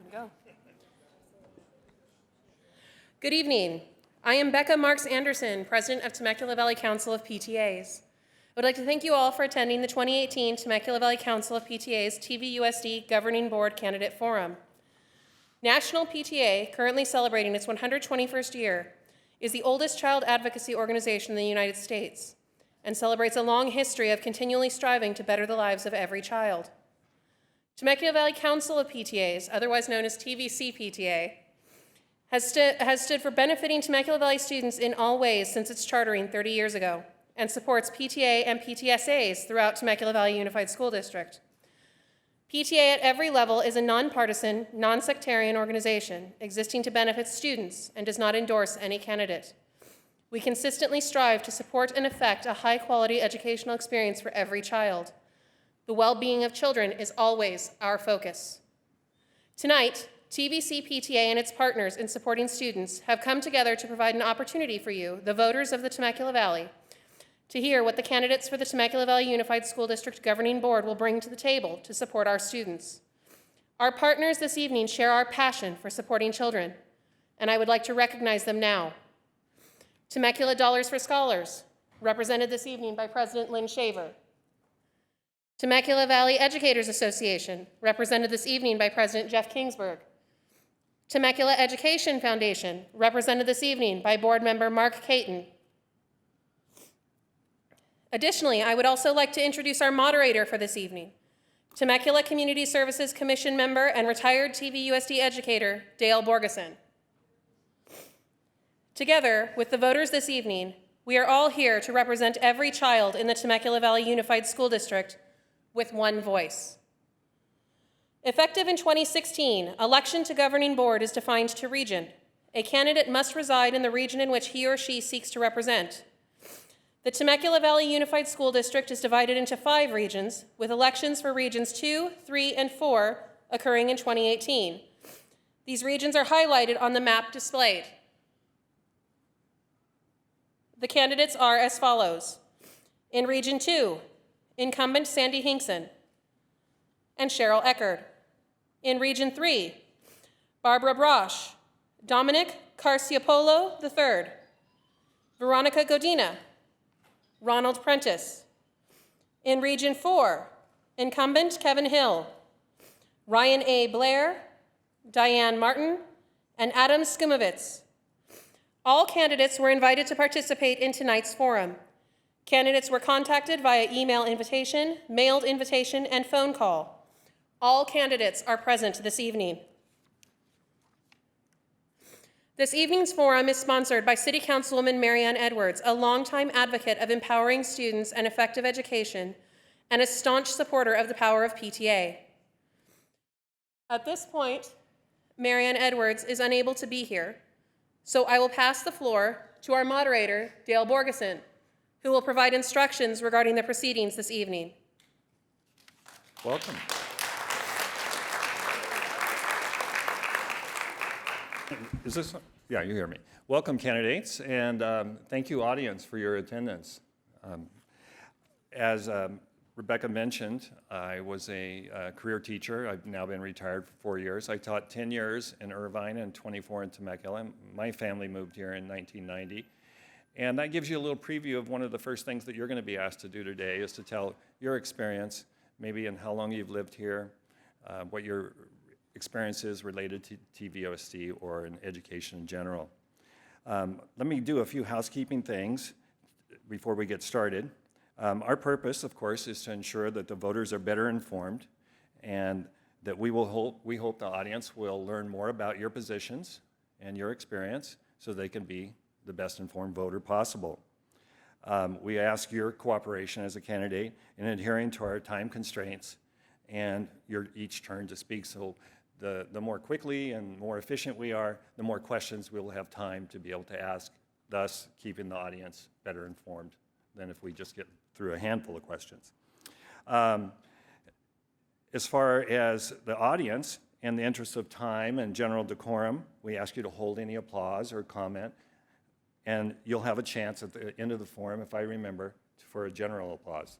we go. Good evening. I am Becca Marks Anderson, President of Temecula Valley Council of PTAs. I would like to thank you all for attending the 2018 Temecula Valley Council of PTAs TVUSD Governing Board Candidate Forum. National PTA, currently celebrating its 121st year, is the oldest child advocacy organization in the United States and celebrates a long history of continually striving to better the lives of every child. Temecula Valley Council of PTAs, otherwise known as TVC PTA, has stood for benefiting Temecula Valley students in all ways since its chartering 30 years ago, and supports PTA and PTSAs throughout Temecula Valley Unified School District. PTA at every level is a nonpartisan, non-sectarian organization existing to benefit students and does not endorse any candidate. We consistently strive to support and effect a high-quality educational experience for every child. The well-being of children is always our focus. Tonight, TVC PTA and its partners in supporting students have come together to provide an opportunity for you, the voters of the Temecula Valley, to hear what the candidates for the Temecula Valley Unified School District Governing Board will bring to the table to support our students. Our partners this evening share our passion for supporting children, and I would like to recognize them now. Temecula Dollars for Scholars, represented this evening by President Lynn Shaver. Temecula Valley Educators Association, represented this evening by President Jeff Kingsburg. Temecula Education Foundation, represented this evening by Board Member Mark Caton. Additionally, I would also like to introduce our moderator for this evening, Temecula Community Services Commission member and retired TVUSD educator, Dale Borgeson. Together with the voters this evening, we are all here to represent every child in the Temecula Valley Unified School District with one voice. Effective in 2016, election to governing board is defined to region. A candidate must reside in the region in which he or she seeks to represent. The Temecula Valley Unified School District is divided into 5 regions, with elections for regions 2, 3, and 4 occurring in 2018. These regions are highlighted on the map displayed. The candidates are as follows. In Region 2, incumbent Sandy HINKSON and CHERYL ECKARD. In Region 3, Barbara BROSCH, DOMINIC CARCIOPPOLO III, VERONICA GODINA, RONALD PRENTICE. In Region 4, incumbent Kevin Hill, Ryan A. BLAIR, DIAN Martin, and Adam SKUMAWITZ. All candidates were invited to participate in tonight's forum. Candidates were contacted via email invitation, mailed invitation, and phone call. All candidates are present this evening. This evening's forum is sponsored by City Councilwoman Marianne Edwards, a longtime advocate of empowering students and effective education, and a staunch supporter of the power of PTA. At this point, Marianne Edwards is unable to be here, so I will pass the floor to our moderator, Dale Borgeson, who will provide instructions regarding the proceedings this evening. Welcome. Is this? Yeah, you hear me. Welcome, candidates, and thank you, audience, for your attendance. As Rebecca mentioned, I was a career teacher. I've now been retired for 4 years. I taught 10 years in Irvine and 24 in Temecula. My family moved here in 1990. And that gives you a little preview of one of the first things that you're going to be asked to do today is to tell your experience, maybe in how long you've lived here, what your experiences related to TVUSD or in education in general. Let me do a few housekeeping things before we get started. Our purpose, of course, is to ensure that the voters are better informed and that we hope the audience will learn more about your positions and your experience so they can be the best informed voter possible. We ask your cooperation as a candidate in adhering to our time constraints and your each turn to speak. So the more quickly and more efficient we are, the more questions we'll have time to be able to ask, thus keeping the audience better informed than if we just get through a handful of questions. As far as the audience, in the interest of time and general decorum, we ask you to hold any applause or comment, and you'll have a chance at the end of the forum, if I remember, for a general applause.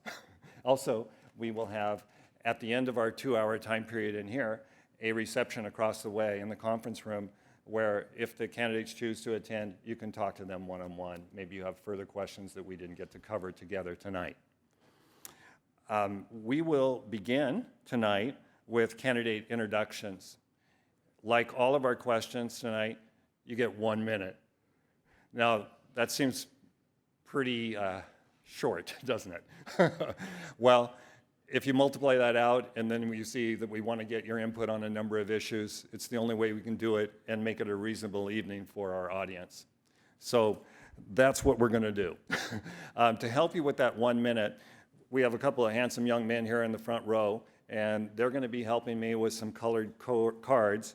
Also, we will have, at the end of our 2-hour time period in here, a reception across the way in the conference room where if the candidates choose to attend, you can talk to them one-on-one. Maybe you have further questions that we didn't get to cover together tonight. We will begin tonight with candidate introductions. Like all of our questions tonight, you get 1 minute. Now, that seems pretty short, doesn't it? Well, if you multiply that out and then you see that we want to get your input on a number of issues, it's the only way we can do it and make it a reasonable evening for our audience. So that's what we're going to do. To help you with that 1 minute, we have a couple of handsome young men here in the front row, and they're going to be helping me with some colored cards.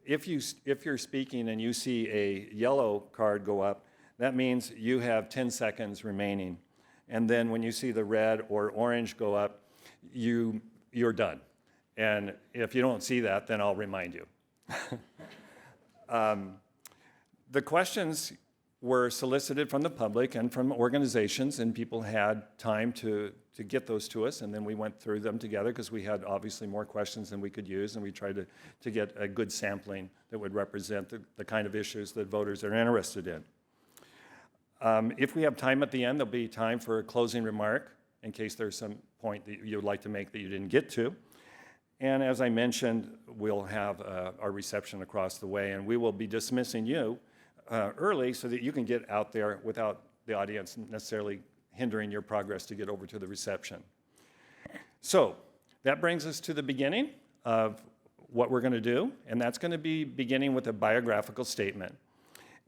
If you're speaking and you see a yellow card go up, that means you have 10 seconds remaining. And then when you see the red or orange go up, you're done. And if you don't see that, then I'll remind you. The questions were solicited from the public and from organizations, and people had time to get those to us, and then we went through them together because we had obviously more questions than we could use, and we tried to get a good sampling that would represent the kind of issues that voters are interested in. If we have time at the end, there'll be time for a closing remark in case there's some point that you would like to make that you didn't get to. And as I mentioned, we'll have our reception across the way, and we will be dismissing you early so that you can get out there without the audience necessarily hindering your progress to get over to the reception. So that brings us to the beginning of what we're going to do, and that's going to be beginning with a biographical statement.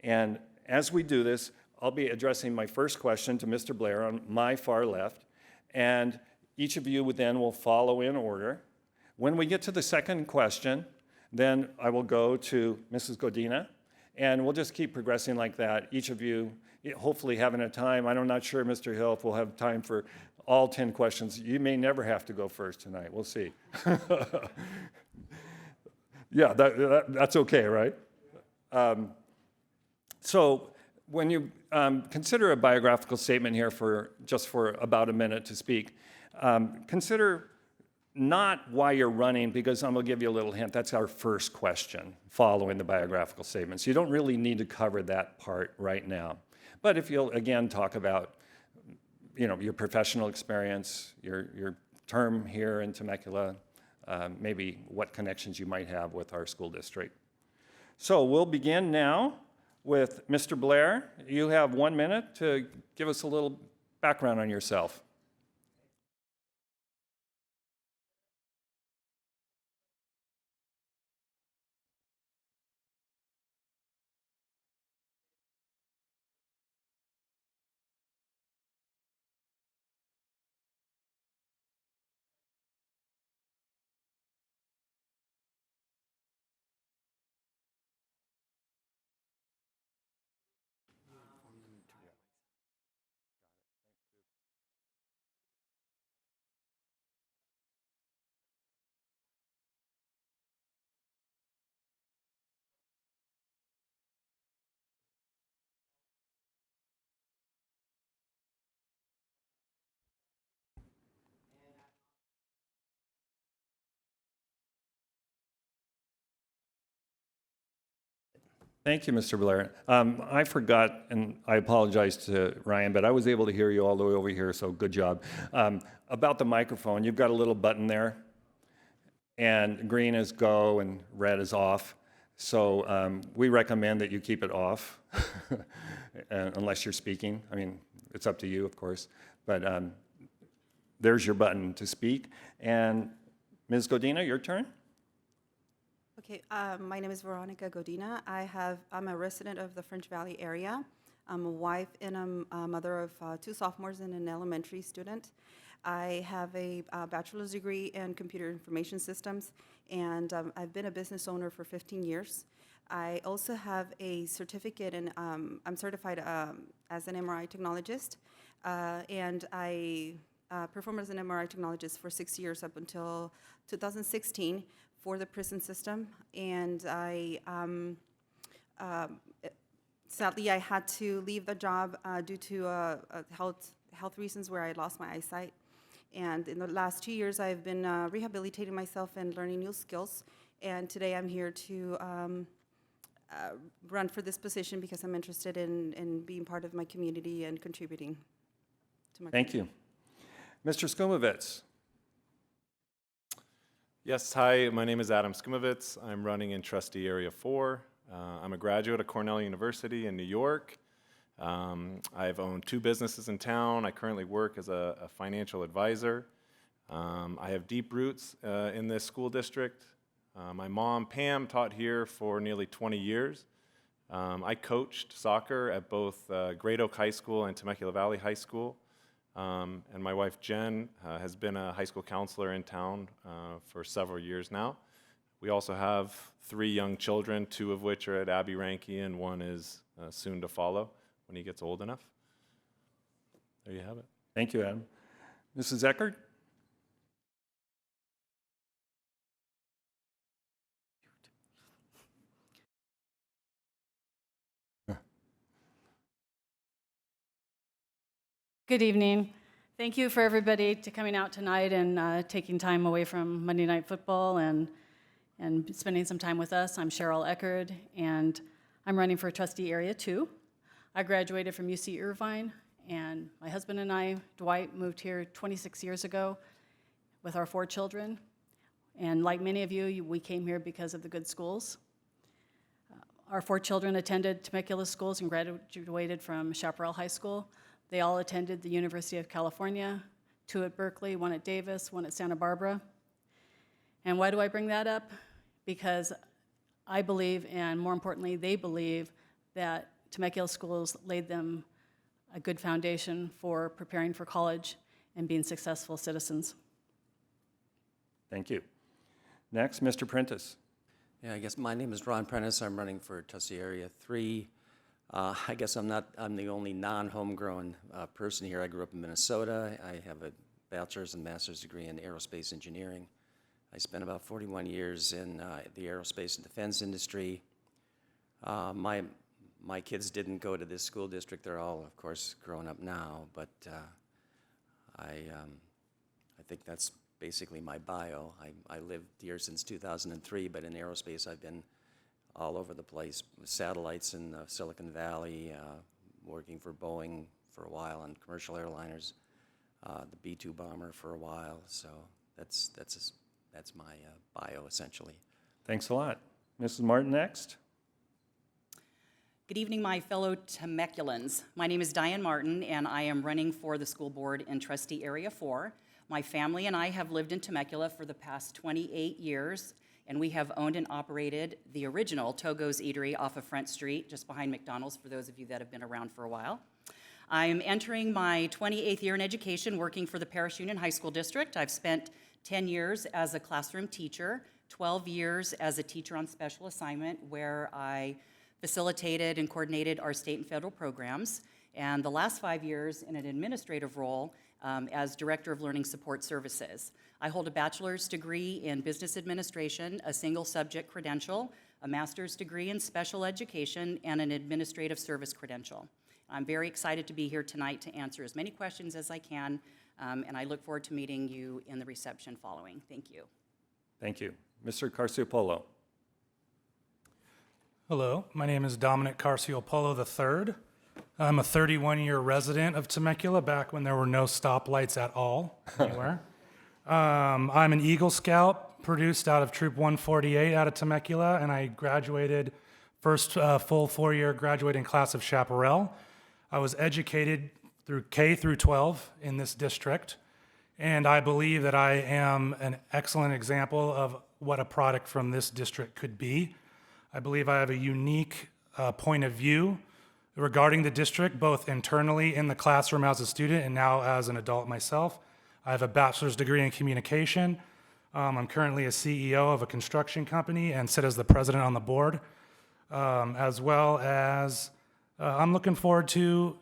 And as we do this, I'll be addressing my first question to Mr. Blair on my far left, and each of you then will follow in order. When we get to the second question, then I will go to Mrs. Godina, and we'll just keep progressing like that. Each of you hopefully having a time. I'm not sure, Mr. Hill, if we'll have time for all 10 questions. You may never have to go first tonight. We'll see. Yeah, that's okay, right? So when you consider a biographical statement here just for about a minute to speak, consider not why you're running, because I'm going to give you a little hint. That's our first question following the biographical statement. So you don't really need to cover that part right now. But if you'll, again, talk about your professional experience, your term here in Temecula, maybe what connections you might have with our school district. So we'll begin now with Mr. Blair. You have 1 minute to give us a little background on yourself. Thank you, Mr. Blair. I forgot, and I apologize to Ryan, but I was able to hear you all the way over here, so good job. About the microphone, you've got a little button there, and green is go and red is off. So we recommend that you keep it off, unless you're speaking. I mean, it's up to you, of course. But there's your button to speak. And Ms. Godina, your turn. Okay, my name is Veronica Godina. I'm a resident of the French Valley area. I'm a wife and a mother of 2 sophomores and an elementary student. I have a bachelor's degree in computer information systems, and I've been a business owner for 15 years. I also have a certificate in, I'm certified as an MRI technologist, and I performed as an MRI technologist for 6 years up until 2016 for the prison system, and sadly I had to leave the job due to health reasons where I lost my eyesight, And in the last 2 years, I've been rehabilitating myself and learning new skills. And today I'm here to run for this position because I'm interested in being part of my community and contributing to my Thank you. Mr. SKUMAWITZ. Yes, hi, my name is Adam SKUMAWITZ. I'm running in Trustee Area 4. I'm a graduate of Cornell University in New York. I've owned 2 businesses in town. I currently work as a financial advisor. I have deep roots in this school district. My mom, Pam, taught here for nearly 20 years. I coached soccer at both Great Oak High School and Temecula Valley High School. And my wife, Jen, has been a high school counselor in town for several years now. We also have 3 young children, 2 of which are at Abbey Ranke, and 1 is soon to follow when he gets old enough. There you have it. Thank you, Adam. Mrs. ECKARD? Good evening. Thank you for everybody to coming out tonight and taking time away from Monday Night Football and spending some time with us. I'm CHERYL ECKARD, and I'm running for Trustee Area 2. I graduated from UC Irvine, and my husband and I, Dwight, moved here 26 years ago with our 4 children. And like many of you, we came here because of the good schools. Our 4 children attended Temecula schools and graduated from Chaparral High School. They all attended the University of California, 2 at Berkeley, 1 at Davis, 1 at Santa Barbara. And why do I bring that up? Because I believe, and more importantly, they believe, that Temecula schools laid them a good foundation for preparing for college and being successful citizens. Thank you. Next, Mr. Prentice. Yeah, I guess my name is Ron Prentice. I'm running for Trustee Area 3. I guess I'm the only non-homegrown person here. I grew up in Minnesota. I have a bachelor's and master's degree in aerospace engineering. I spent about 41 years in the aerospace and defense industry. My kids didn't go to this school district. They're all, of course, grown up now, but I think that's basically my bio. I lived here since 2003, but in aerospace I've been all over the place, satellites in Silicon Valley, working for Boeing for a while on commercial airliners, the B-2 bomber for a while. So that's my bio essentially. Thanks a lot. Mrs. Martin next. Good evening, my fellow Temeculans. My name is Diane Martin, and I am running for the school board in Trustee Area 4. My family and I have lived in Temecula for the past 28 years, and we have owned and operated the original Togo's Eatery off of Front Street, just behind McDonald's, for those of you that have been around for a while. I'm entering my 28th year in education, working for the Parish Union High School District. I've spent 10 years as a classroom teacher, 12 years as a teacher on special assignment, where I facilitated and coordinated our state and federal programs, and the last 5 years in an administrative role as Director of Learning Support Services. I hold a bachelor's degree in business administration, a single subject credential, a master's degree in special education, and an administrative service credential. I'm very excited to be here tonight to answer as many questions as I can, and I look forward to meeting you in the reception following. Thank you. Thank you. Mr. CARCIOPPOLO. Hello, my name is DOMINIC CARCIOPPOLO III. I'm a 31-year resident of Temecula, back when there were no stoplights at all anywhere. I'm an Eagle Scout, produced out of Troop 148 out of Temecula, and I graduated first full 4-year graduating class of Chaparral. I was educated through K through 12 in this district, and I believe that I am an excellent example of what a product from this district could be. I believe I have a unique point of view regarding the district, both internally in the classroom as a student and now as an adult myself. I have a bachelor's degree in communication. I'm currently a CEO of a construction company and sit as the president on the board, as well as I'm looking forward to,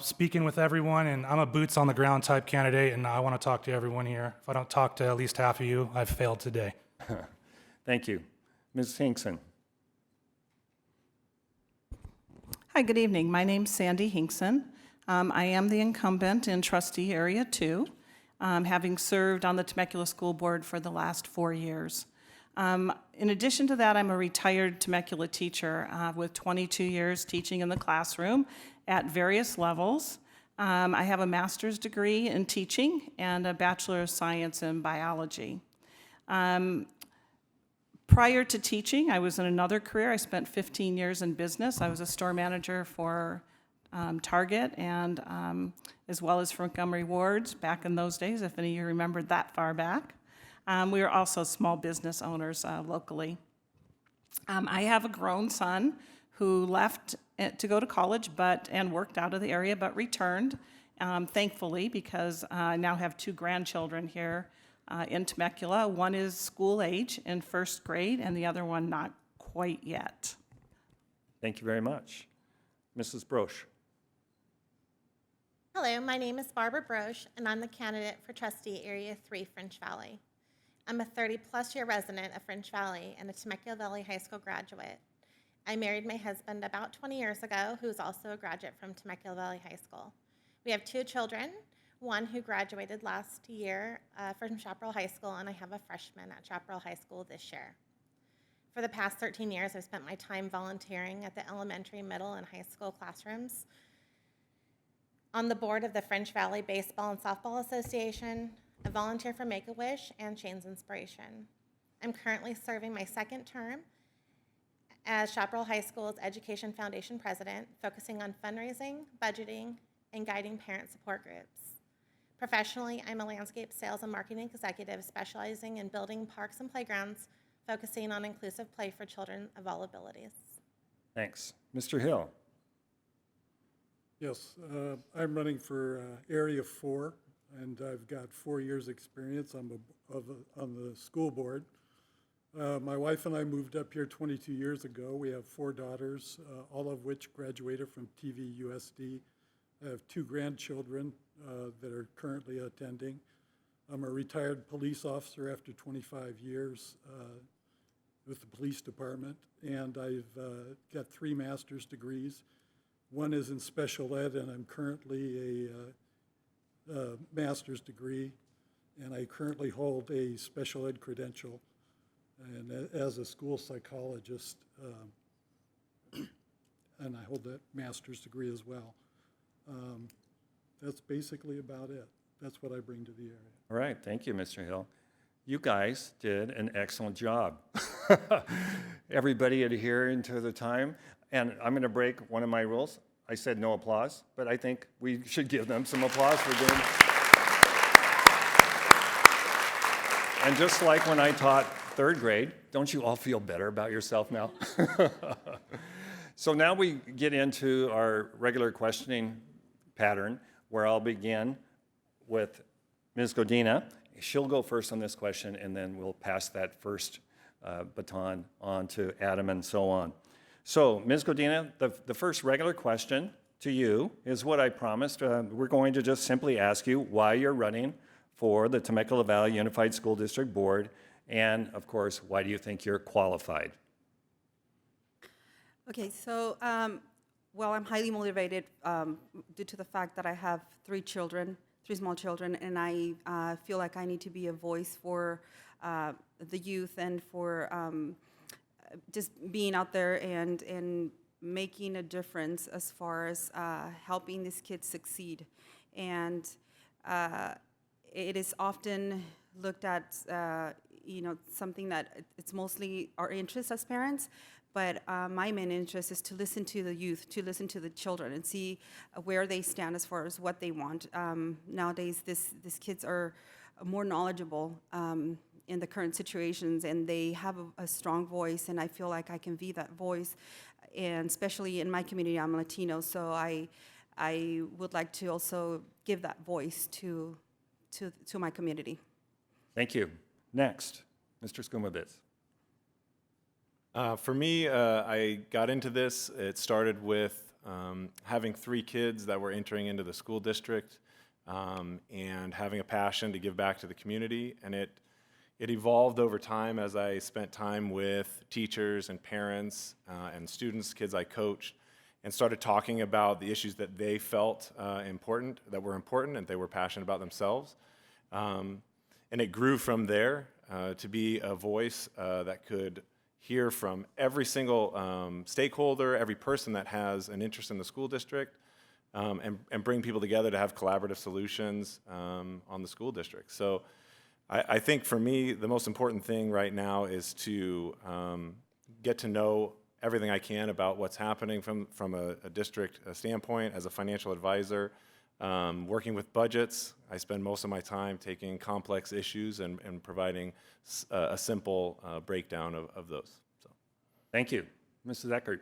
speaking with everyone, and I'm a boots on the ground type candidate, and I want to talk to everyone here. If I don't talk to at least half of you, I've failed today. Thank you. Ms. HINKSON. Hi, good evening. My name's Sandy HINKSON. I am the incumbent in Trustee Area 2. having served on the Temecula School Board for the last 4 years. In addition to that, I'm a retired Temecula teacher with 22 years teaching in the classroom at various levels. I have a master's degree in teaching and a Bachelor of Science in biology. Prior to teaching, I was in another career. I spent 15 years in business. I was a store manager for Target and as well as for Montgomery Ward's back in those days, if any of you remembered that far back. We were also small business owners locally. I have a grown son who left to go to college and worked out of the area, but returned, thankfully, because I now have 2 grandchildren here in Temecula. One is school age in 1st grade, and the other one not quite yet. Thank you very much. Mrs. Brosch. Hello, my name is Barbara Brosch, and I'm the candidate for Trustee Area 3 French Valley. I'm a 30-plus year resident of French Valley and a Temecula Valley High School graduate. I married my husband about 20 years ago, who is also a graduate from Temecula Valley High School. We have 2 children, one who graduated last year from Chaparral High School, and I have a freshman at Chaparral High School this year. For the past 13 years, I've spent my time volunteering at the elementary, middle, and high school classrooms, on the board of the French Valley Baseball and Softball Association, a volunteer for Make-A-Wish, and Chains Inspiration. I'm currently serving my 2nd term as Chaparral High School's Education Foundation President, focusing on fundraising, budgeting, and guiding parent support groups. Professionally, I'm a landscape sales and marketing executive specializing in building parks and playgrounds, focusing on inclusive play for children of all abilities. Thanks. Mr. Hill. Yes, I'm running for Area 4, and I've got 4 years' experience on the school board. My wife and I moved up here 22 years ago. We have 4 daughters, all of which graduated from TVUSD. I have 2 grandchildren that are currently attending. I'm a retired police officer after 25 years with the police department, and I've got 3 master's degrees. One is in special ed, and I'm currently a master's degree, and I currently hold a special ed credential, and as a school psychologist, and I hold that master's degree as well. That's basically about it. That's what I bring to the area. All right, thank you, Mr. Hill. You guys did an excellent job. Everybody adhering to the time. And I'm going to break one of my rules. I said no applause, but I think we should give them some applause for doing. And just like when I taught 3rd grade, don't you all feel better about yourself now? So now we get into our regular questioning pattern, where I'll begin with Ms. Godina. She'll go first on this question, and then we'll pass that first baton on to Adam and so on. So, Ms. Godina, the first regular question to you is what I promised. We're going to just simply ask you why you're running for the Temecula Valley Unified School District Board, and, of course, why do you think you're qualified? Okay, so, well, I'm highly motivated due to the fact that I have 3 small children, and I feel like I need to be a voice for the youth and for just being out there and making a difference as far as helping these kids succeed. And it is often looked at, something that it's mostly our interest as parents, but my main interest is to listen to the youth, to listen to the children and see where they stand as far as what they want. Nowadays, these kids are more knowledgeable in the current situations, and they have a strong voice, and I feel like I can be that voice. And especially in my community, I'm Latino, so I would like to also give that voice to my community. Thank you. Next, Mr. SKUMAWITZ. For me, I got into this. It started with having 3 kids that were entering into the school district and having a passion to give back to the community. And it evolved over time as I spent time with teachers and parents and students, kids I coached, and started talking about the issues that they felt important, that were important, and they were passionate about themselves. And it grew from there to be a voice that could hear from every single stakeholder, every person that has an interest in the school district, and bring people together to have collaborative solutions on the school district. So I think for me, the most important thing right now is to get to know everything I can about what's happening from a district standpoint as a financial advisor, working with budgets. I spend most of my time taking complex issues and providing a simple breakdown of those. So. Thank you. Mrs. ECKARD.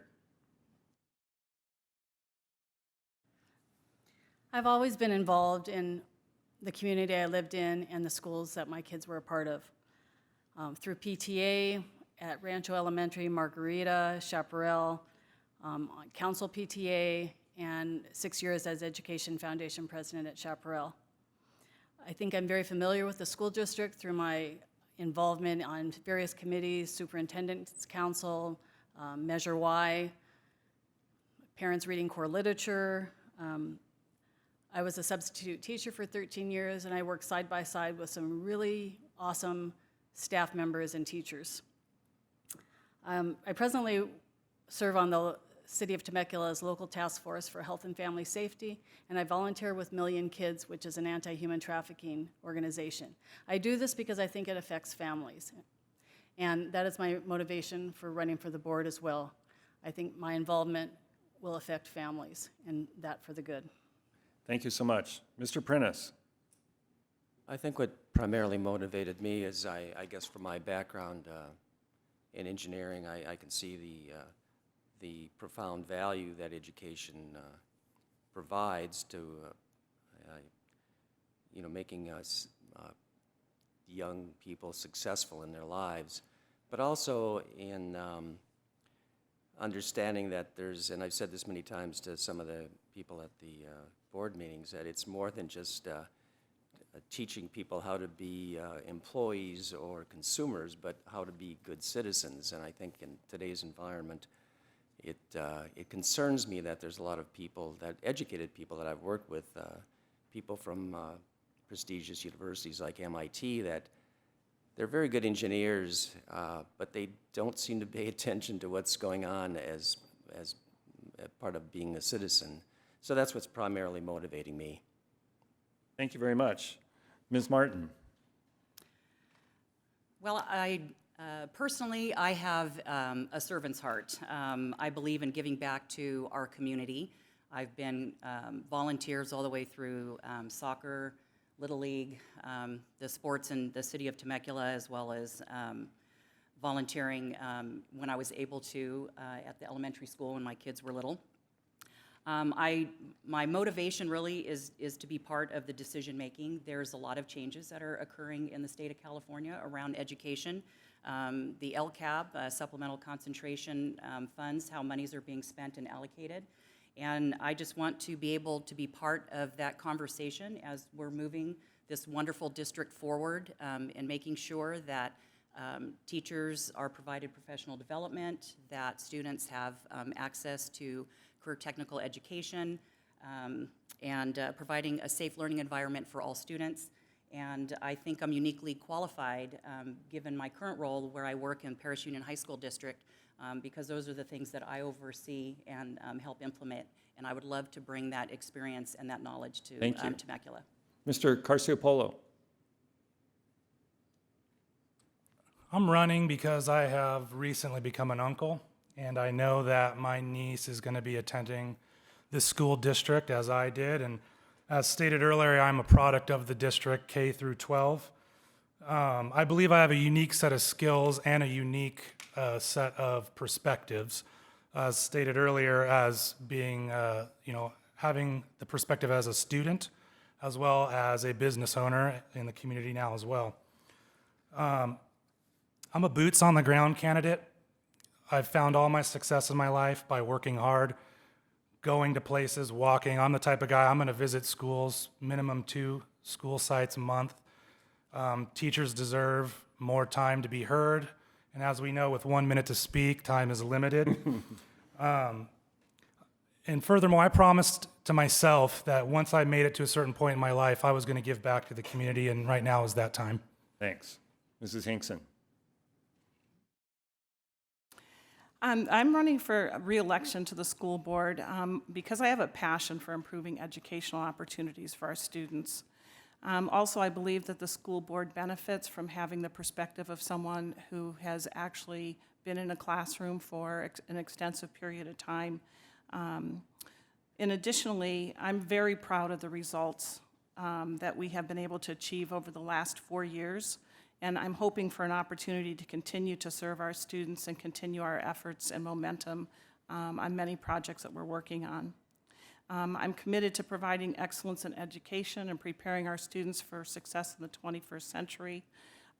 I've always been involved in the community I lived in and the schools that my kids were a part of. Through PTA at Rancho Elementary, Margarita, Chaparral, Council PTA, and 6 years as Education Foundation President at Chaparral. I think I'm very familiar with the school district through my involvement on various committees, Superintendent's Council, Measure Y, Parents Reading Core Literature. I was a substitute teacher for 13 years, and I worked side by side with some really awesome staff members and teachers. I presently serve on the City of Temecula's local task force for health and family safety, and I volunteer with Million Kids, which is an anti-human trafficking organization. I do this because I think it affects families, and that is my motivation for running for the board as well. I think my involvement will affect families, and that for the good. Thank you so much. Mr. Prentice. I think what primarily motivated me is, I guess from my background in engineering, I can see the profound value that education provides to making us young people successful in their lives, but also in understanding that there's, and I've said this many times to some of the people at the board meetings, that it's more than just teaching people how to be employees or consumers, but how to be good citizens. And I think in today's environment, it concerns me that there's a lot of people, educated people that I've worked with, people from prestigious universities like MIT, that they're very good engineers, but they don't seem to pay attention to what's going on as part of being a citizen. So that's what's primarily motivating me. Thank you very much. Ms. Martin. Well, personally, I have a servant's heart. I believe in giving back to our community. I've been volunteers all the way through soccer, Little League, the sports in the city of Temecula, as well as volunteering when I was able to at the elementary school when my kids were little. My motivation really is to be part of the decision making. There's a lot of changes that are occurring in the state of California around education. The LCAB, supplemental concentration funds, how monies are being spent and allocated. And I just want to be able to be part of that conversation as we're moving this wonderful district forward and making sure that teachers are provided professional development, that students have access to career technical education, and providing a safe learning environment for all students. And I think I'm uniquely qualified, given my current role where I work in Paris Union High School District, because those are the things that I oversee and help implement. And I would love to bring that experience and that knowledge to Temecula. Mr. Carciopppolo. I'm running because I have recently become an uncle, and I know that my niece is going to be attending this school district as I did. And as stated earlier, I'm a product of the district K through 12. I believe I have a unique set of skills and a unique set of perspectives. As stated earlier, as being, having the perspective as a student, as well as a business owner in the community now as well. I'm a boots on the ground candidate. I've found all my success in my life by working hard, going to places, walking. I'm the type of guy, I'm gonna visit schools, minimum 2 school sites a month. Teachers deserve more time to be heard. And as we know, with 1 minute to speak, time is limited. And furthermore, I promised to myself that once I made it to a certain point in my life, I was going to give back to the community, and right now is that time. Thanks. Mrs. Hinkson. I'm running for re-election to the school board because I have a passion for improving educational opportunities for our students. Also, I believe that the school board benefits from having the perspective of someone who has actually been in a classroom for an extensive period of time. And additionally, I'm very proud of the results that we have been able to achieve over the last 4 years. And I'm hoping for an opportunity to continue to serve our students and continue our efforts and momentum on many projects that we're working on. I'm committed to providing excellence in education and preparing our students for success in the 21st century.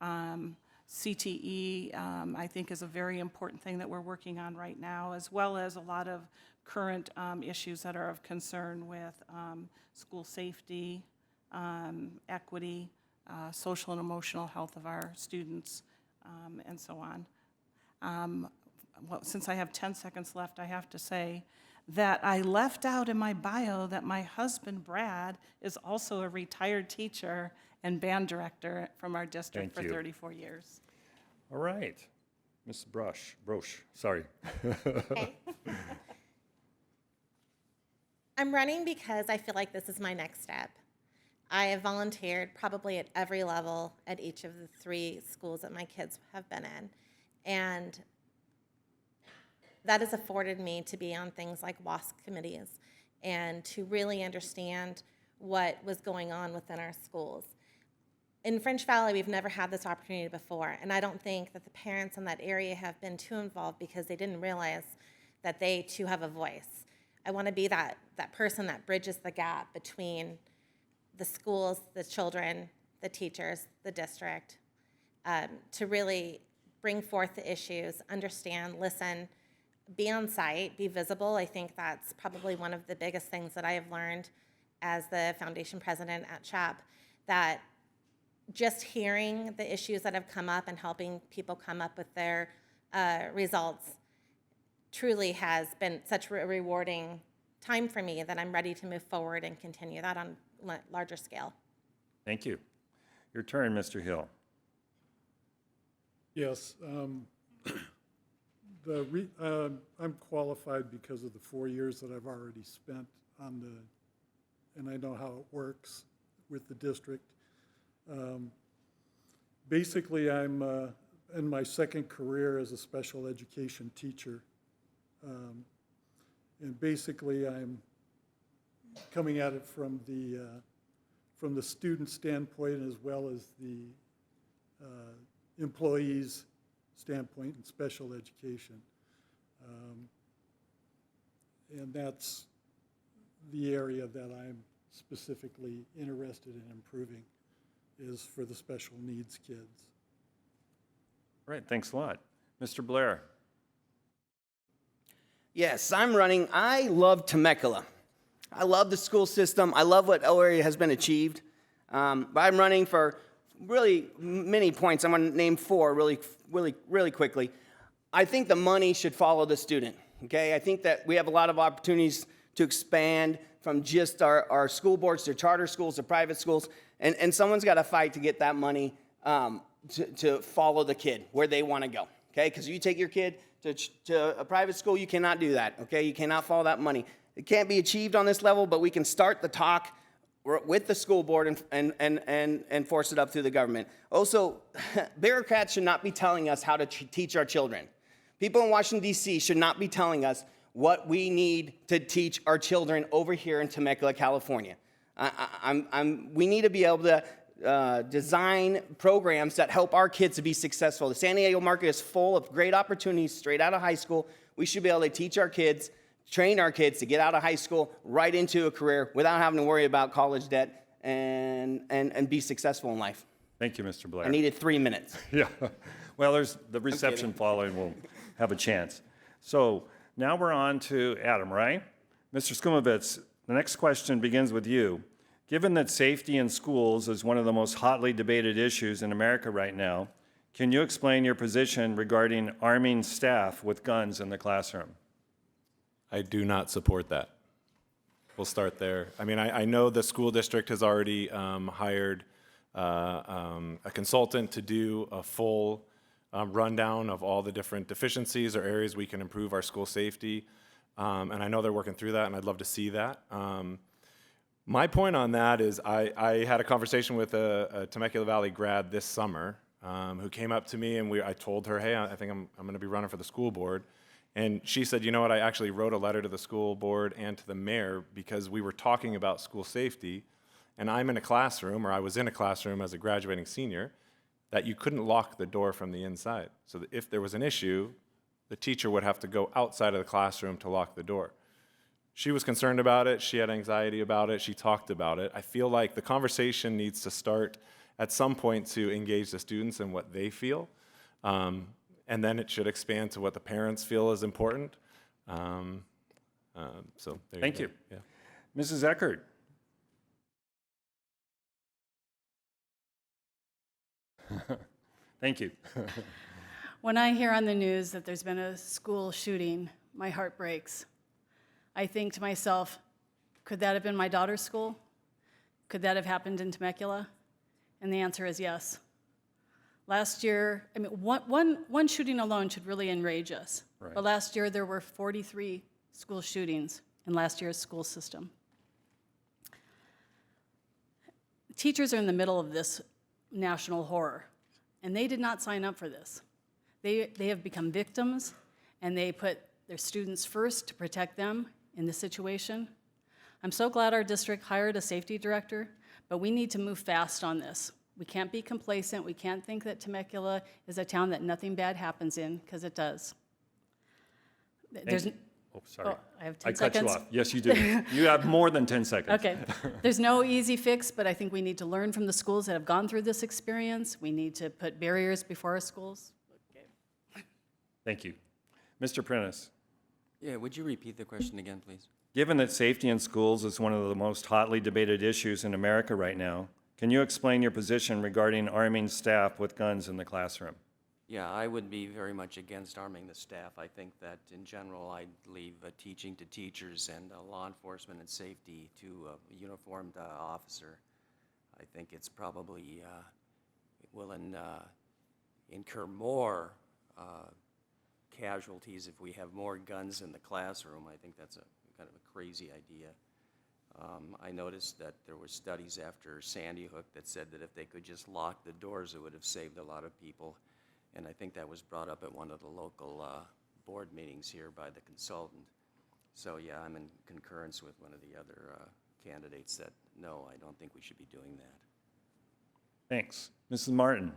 CTE, I think, is a very important thing that we're working on right now, as well as a lot of current issues that are of concern with school safety, equity, social and emotional health of our students, and so on. Well, since I have 10 seconds left, I have to say that I left out in my bio that my husband, Brad, is also a retired teacher and band director from our district Thank for you. 34 years. All right. Ms. Brosch, sorry. Okay. I'm running because I feel like this is my next step. I have volunteered probably at every level at each of the 3 schools that my kids have been in. And that has afforded me to be on things like WASC committees and to really understand what was going on within our schools. In French Valley, we've never had this opportunity before, and I don't think that the parents in that area have been too involved because they didn't realize that they too have a voice. I want to be that person that bridges the gap between the schools, the children, the teachers, the district, to really bring forth the issues, understand, listen, be on site, be visible. I think that's probably one of the biggest things that I have learned as the foundation president at CHAP, that just hearing the issues that have come up and helping people come up with their results truly has been such a rewarding time for me that I'm ready to move forward and continue that on larger scale. Thank you. Your turn, Mr. Hill. Yes, I'm qualified because of the 4 years that I've already spent on and I know how it works with the district. Basically, I'm in my second career as a special education teacher. And basically, I'm coming at it from the student standpoint as well as the employees' standpoint in special education. And that's the area that I'm specifically interested in improving, is for the special needs kids. All right, thanks a lot. Mr. Blair. Yes, I'm running. I love Temecula. I love the school system. I love what our area has been achieved. But I'm running for really many points. I'm going to name 4 really quickly. I think the money should follow the student. Okay, I think that we have a lot of opportunities to expand from just our school boards to charter schools to private schools, and someone's got to fight to get that money to follow the kid where they want to go. Okay, because you take your kid to a private school, you cannot do that. Okay, you cannot follow that money. It can't be achieved on this level, but we can start the talk with the school board and force it up through the government. Also, bureaucrats should not be telling us how to teach our children. People in Washington, D.C. should not be telling us what we need to teach our children over here in Temecula, California. We need to be able to design programs that help our kids to be successful. The San Diego market is full of great opportunities straight out of high school. We should be able to teach our kids, train our kids to get out of high school right into a career without having to worry about college debt and be successful in life. Thank you, Mr. Blair. I needed 3 minutes. Yeah. Well, there's the reception following. We'll have a chance. So now we're on to Adam, right? Mr. SKUMAWITZ, the next question begins with you. Given that safety in schools is one of the most hotly debated issues in America right now, can you explain your position regarding arming staff with guns in the classroom? I do not support that. We'll start there. I mean, I know the school district has already hired a consultant to do a full rundown of all the different deficiencies or areas we can improve our school safety. And I know they're working through that, and I'd love to see that. My point on that is I had a conversation with a Temecula Valley grad this summer who came up to me, and I told her, hey, I think I'm going to be running for the school board. And she said, you know what, I actually wrote a letter to the school board and to the mayor because we were talking about school safety, and I'm in a classroom, or I was in a classroom as a graduating senior, that you couldn't lock the door from the inside. So that if there was an issue, the teacher would have to go outside of the classroom to lock the door. She was concerned about it. She had anxiety about it. She talked about it. I feel like the conversation needs to start at some point to engage the students in what they feel. And then it should expand to what the parents feel is important. So there Thank you you. go. Yeah. Mrs. ECKARD. Thank you. When I hear on the news that there's been a school shooting, my heart breaks. I think to myself, could that have been my daughter's school? Could that have happened in Temecula? And the answer is yes. Last year, I mean, one shooting alone should really enrage us. Right. But last year, there were 43 school shootings in last year's school system. Teachers are in the middle of this national horror, and they did not sign up for this. They have become victims, and they put their students first to protect them in this situation. I'm so glad our district hired a safety director, but we need to move fast on this. We can't be complacent. We can't think that Temecula is a town that nothing bad happens in, because it does. Oh, sorry. I have 10 cut seconds. you off. Yes, you did. You have more than 10 seconds. Okay. There's no easy fix, but I think we need to learn from the schools that have gone through this experience. We need to put barriers before our schools. Okay. Thank you. Mr. Prentice. Yeah, would you repeat the question again, please? Given that safety in schools is one of the most hotly debated issues in America right now, can you explain your position regarding arming staff with guns in the classroom? Yeah, I would be very much against arming the staff. I think that in general, I'd leave teaching to teachers and law enforcement and safety to a uniformed officer. I think it's probably, it will incur more casualties if we have more guns in the classroom. I think that's a kind of a crazy idea. I noticed that there were studies after Sandy Hook that said that if they could just lock the doors, it would have saved a lot of people. And I think that was brought up at one of the local board meetings here by the consultant. So yeah, I'm in concurrence with one of the other candidates that no, I don't think we should be doing that. Thanks. Mrs. Martin.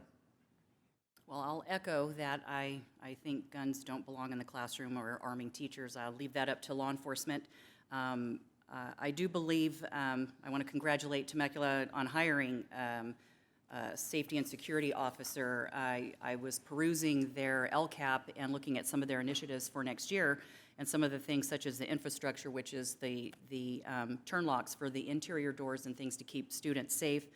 Well, I'll echo that. I think guns don't belong in the classroom or arming teachers. I'll leave that up to law enforcement. I do believe, I want to congratulate Temecula on hiring a safety and security officer. I was perusing their LCAP and looking at some of their initiatives for next year, and some of the things such as the infrastructure, which is the turn locks for the interior doors and things to keep students safe,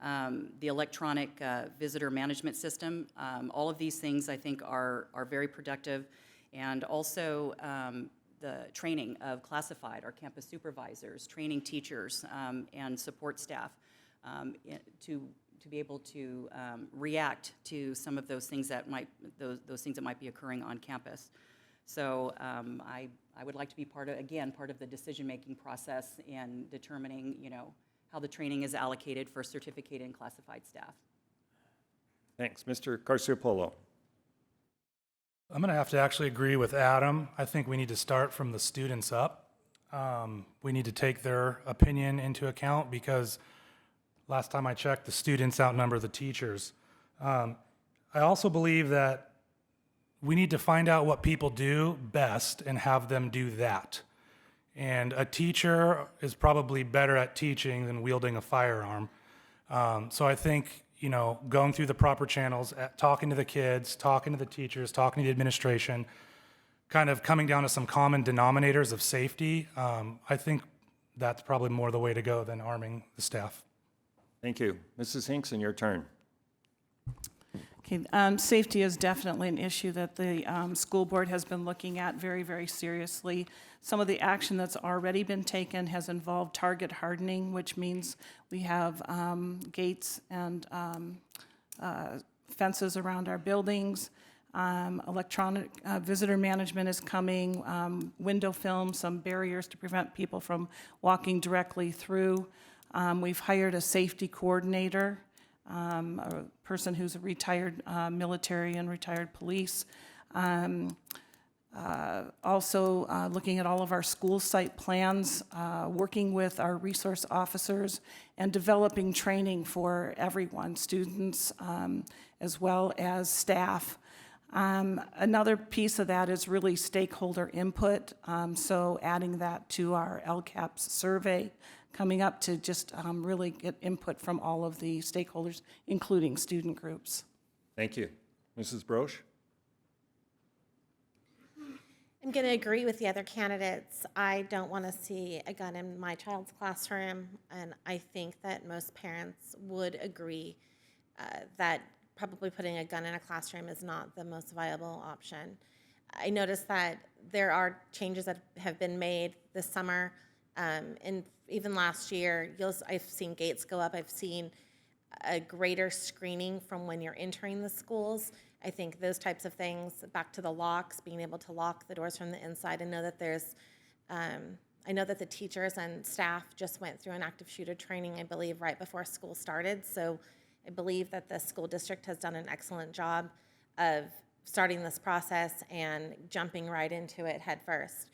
the electronic visitor management system. All of these things I think are very productive, and also the training of classified, our campus supervisors, training teachers and support staff to be able to react to some of those things that might be occurring on campus. So I would like to be part of the decision-making process in determining, how the training is allocated for certificated and classified staff. Thanks. Mr. Carciopppolo. I'm going to have to actually agree with Adam. I think we need to start from the students up. We need to take their opinion into account because last time I checked, the students outnumber the teachers. I also believe that we need to find out what people do best and have them do that. And a teacher is probably better at teaching than wielding a firearm. So I think, going through the proper channels, talking to the kids, talking to the teachers, talking to the administration, kind of coming down to some common denominators of safety, I think that's probably more the way to go than arming the staff. Thank you. Mrs. Hinkson, your turn. Okay, safety is definitely an issue that the school board has been looking at very, very seriously. Some of the action that's already been taken has involved target hardening, which means we have gates and fences around our buildings. Electronic visitor management is coming, window film, some barriers to prevent people from walking directly through. We've hired a safety coordinator, a person who's a retired military and retired police. Also looking at all of our school site plans, working with our resource officers, and developing training for everyone, students as well as staff. Another piece of that is really stakeholder input, so adding that to our LCAPS survey coming up to just really get input from all of the stakeholders, including student groups. Thank you. Mrs. Brosch? I'm going to agree with the other candidates. I don't want to see a gun in my child's classroom, and I think that most parents would agree that probably putting a gun in a classroom is not the most viable option. I noticed that there are changes that have been made this summer, and even last year. I've seen gates go up. I've seen a greater screening from when you're entering the schools. I think those types of things, back to the locks, being able to lock the doors from the inside, and know that there's, I know that the teachers and staff just went through an active shooter training, I believe, right before school started. So I believe that the school district has done an excellent job of starting this process and jumping right into it head first.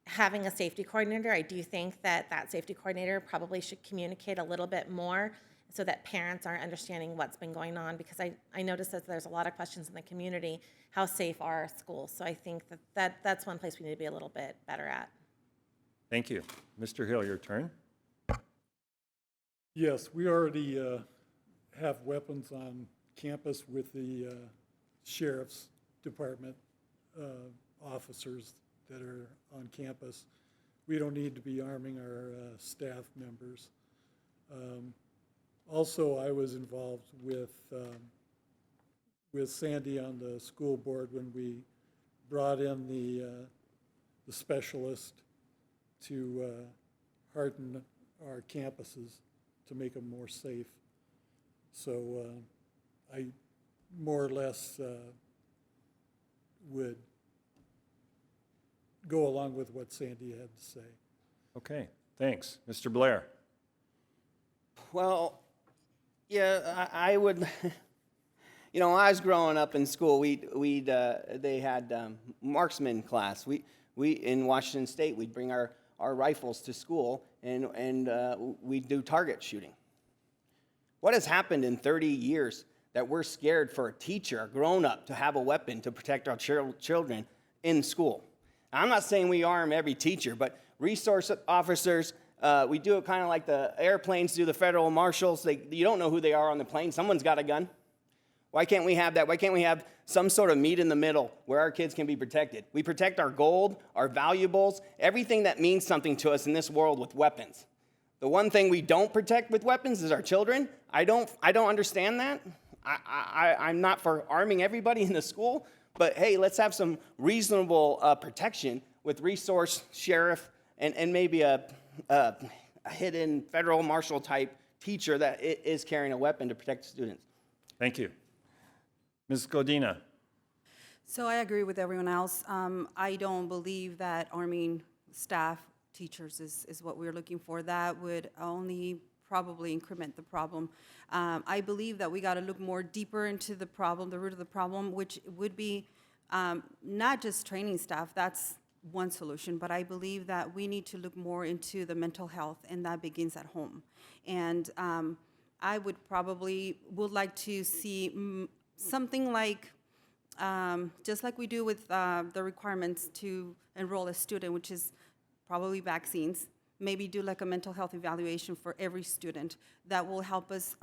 Having a safety coordinator, I do think that that safety coordinator probably should communicate a little bit more so that parents are understanding what's been going on, because I notice that there's a lot of questions in the community, how safe are our schools? So I think that's one place we need to be a little bit better at. Thank you. Mr. Hill, your turn. Yes, we already have weapons on campus with the sheriff's department officers that are on campus. We don't need to be arming our staff members. Also, I was involved with Sandy on the school board when we brought in the specialist to harden our campuses to make them more safe. So I more or less would go along with what Sandy had to say. Okay, thanks. Mr. Blair? Well, yeah, I would, you know, when I was growing up in school, they had marksman class. We in Washington State, we'd bring our rifles to school, and we'd do target shooting. What has happened in 30 years that we're scared for a teacher, a grown-up, to have a weapon to protect our children in school? I'm not saying we arm every teacher, but resource officers, we do it kind of like the airplanes do the federal marshals. You don't know who they are on the plane. Someone's got a gun. Why can't we have that? Why can't we have some sort of meet in the middle where our kids can be protected? We protect our gold, our valuables, everything that means something to us in this world with weapons. The one thing we don't protect with weapons is our children. I don't understand that. I'm not for arming everybody in the school, but hey, let's have some reasonable protection with resource sheriff and maybe a hidden federal marshal type teacher that is carrying a weapon to protect students. Thank you. Ms. Godina? So I agree with everyone else. I don't believe that arming staff, teachers is what we're looking for. That would only probably increment the problem. I believe that we got to look more deeper into the problem, the root of the problem, which would be not just training staff. That's one solution, but I believe that we need to look more into the mental health, and that begins at home. And I would like to see something like, just like we do with the requirements to enroll a student, which is probably vaccines, maybe do like a mental health evaluation for every student. That will help us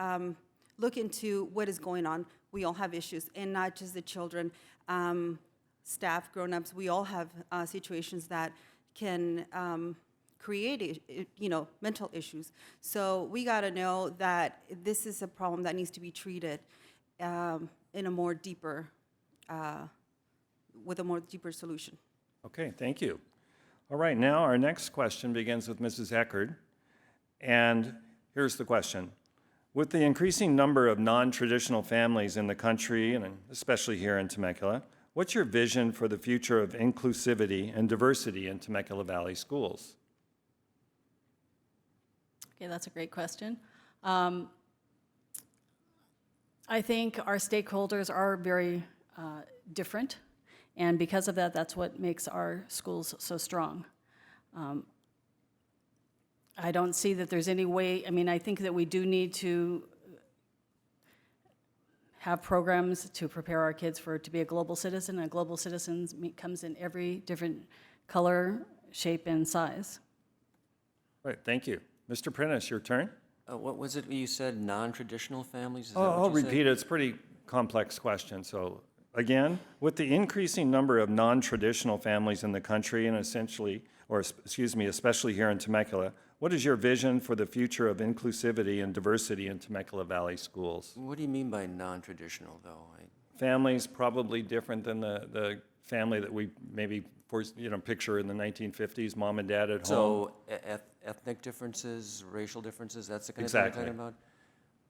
look into what is going on. We all have issues, and not just the children. Staff, grown-ups, we all have situations that can create, mental issues. So we got to know that this is a problem that needs to be treated in a more deeper, with a more deeper solution. Okay, thank you. All right, now our next question begins with Mrs. ECKARD. And here's the question. With the increasing number of non-traditional families in the country, and especially here in Temecula, what's your vision for the future of inclusivity and diversity in Temecula Valley schools? Okay, that's a great question. I think our stakeholders are very different, and because of that, that's what makes our schools so strong. I don't see that there's any way, I mean, I think that we do need to have programs to prepare our kids to be a global citizen, and a global citizen comes in every different color, shape, and size. Right, thank you. Mr. Prentice, your turn. What was it you said, non-traditional families? Is that what I'll you said? repeat it. It's a pretty complex question. So again, with the increasing number of non-traditional families in the country and especially here in Temecula, what is your vision for the future of inclusivity and diversity in Temecula Valley schools? What do you mean by non-traditional, though? Families probably different than the family that we maybe picture in the 1950s, mom and dad at home. So ethnic differences, racial differences, that's the kind of thing you're talking about?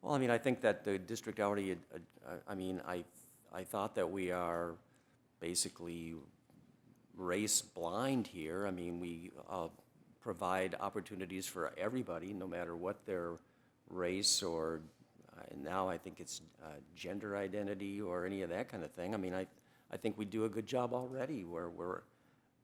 Well, I mean, I think that the district already, I thought that we are basically race blind here. I mean, we provide opportunities for everybody, no matter what their race or now I think it's gender identity or any of that kind of thing. I mean, I think we do a good job already where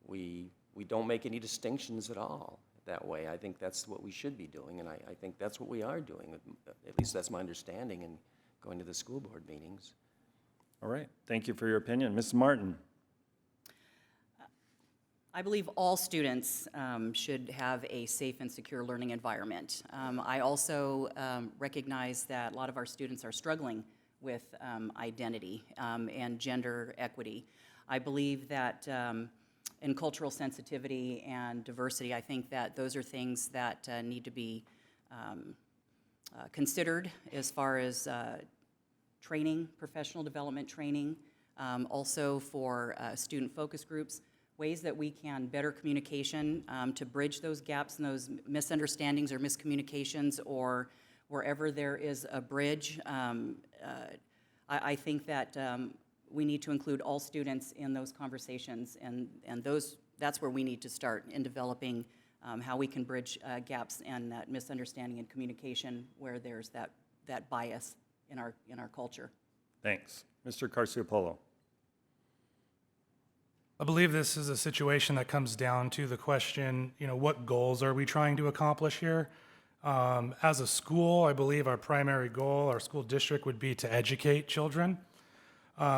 we don't make any distinctions at all that way. I think that's what we should be doing, and I think that's what we are doing. At least that's my understanding in going to the school board meetings. All right, thank you for your opinion. Ms. Martin. I believe all students should have a safe and secure learning environment. I also recognize that a lot of our students are struggling with identity and gender equity. I believe that in cultural sensitivity and diversity, I think that those are things that need to be considered as far as training, professional development training, also for student focus groups, ways that we can better communication to bridge those gaps and those misunderstandings or miscommunications, or wherever there is a bridge. I think that we need to include all students in those conversations, and that's where we need to start in developing how we can bridge gaps and that misunderstanding and communication where there's that bias in our culture. Thanks. Mr. CARCIOPPOLO. I believe this is a situation that comes down to the question, what goals are we trying to accomplish here? As a school, I believe our primary goal, our school district, would be to educate children.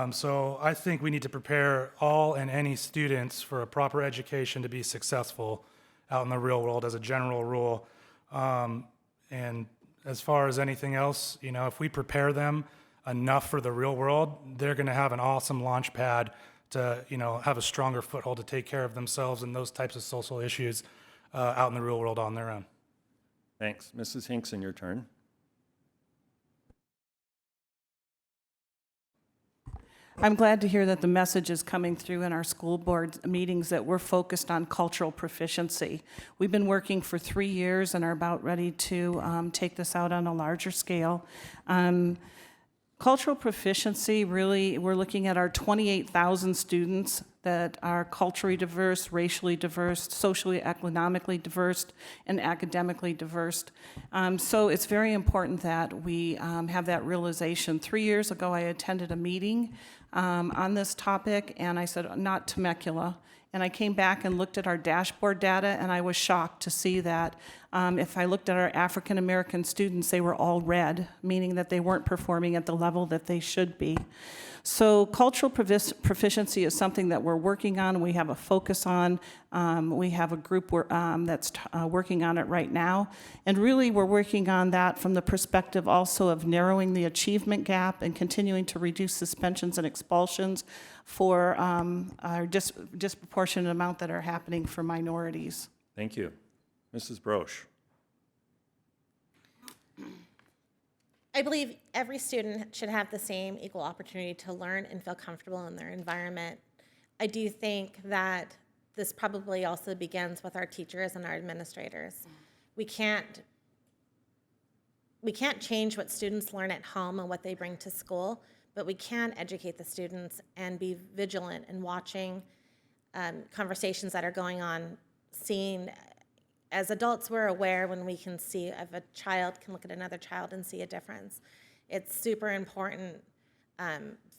So I think we need to prepare all and any students for a proper education to be successful out in the real world as a general rule. And as far as anything else, if we prepare them enough for the real world, they're going to have an awesome launch pad to have a stronger foothold to take care of themselves and those types of social issues out in the real world on their own. Thanks. Mrs. Hinkson, your turn. I'm glad to hear that the message is coming through in our school board meetings that we're focused on cultural proficiency. We've been working for 3 years and are about ready to take this out on a larger scale. Cultural proficiency, really, we're looking at our 28,000 students that are culturally diverse, racially diverse, socially, economically diverse, and academically diverse. So it's very important that we have that realization. 3 years ago, I attended a meeting on this topic, and I said, not Temecula. And I came back and looked at our dashboard data, and I was shocked to see that if I looked at our African American students, they were all red, meaning that they weren't performing at the level that they should be. So cultural proficiency is something that we're working on. We have a focus on. We have a group that's working on it right now. And really, we're working on that from the perspective also of narrowing the achievement gap and continuing to reduce suspensions and expulsions for our disproportionate amount that are happening for minorities. Thank you. Mrs. BROSCH. I believe every student should have the same equal opportunity to learn and feel comfortable in their environment. I do think that this probably also begins with our teachers and our administrators. We can't change what students learn at home and what they bring to school, but we can educate the students and be vigilant in watching conversations that are going on, seeing. As adults, we're aware when we can see if a child can look at another child and see a difference. It's super important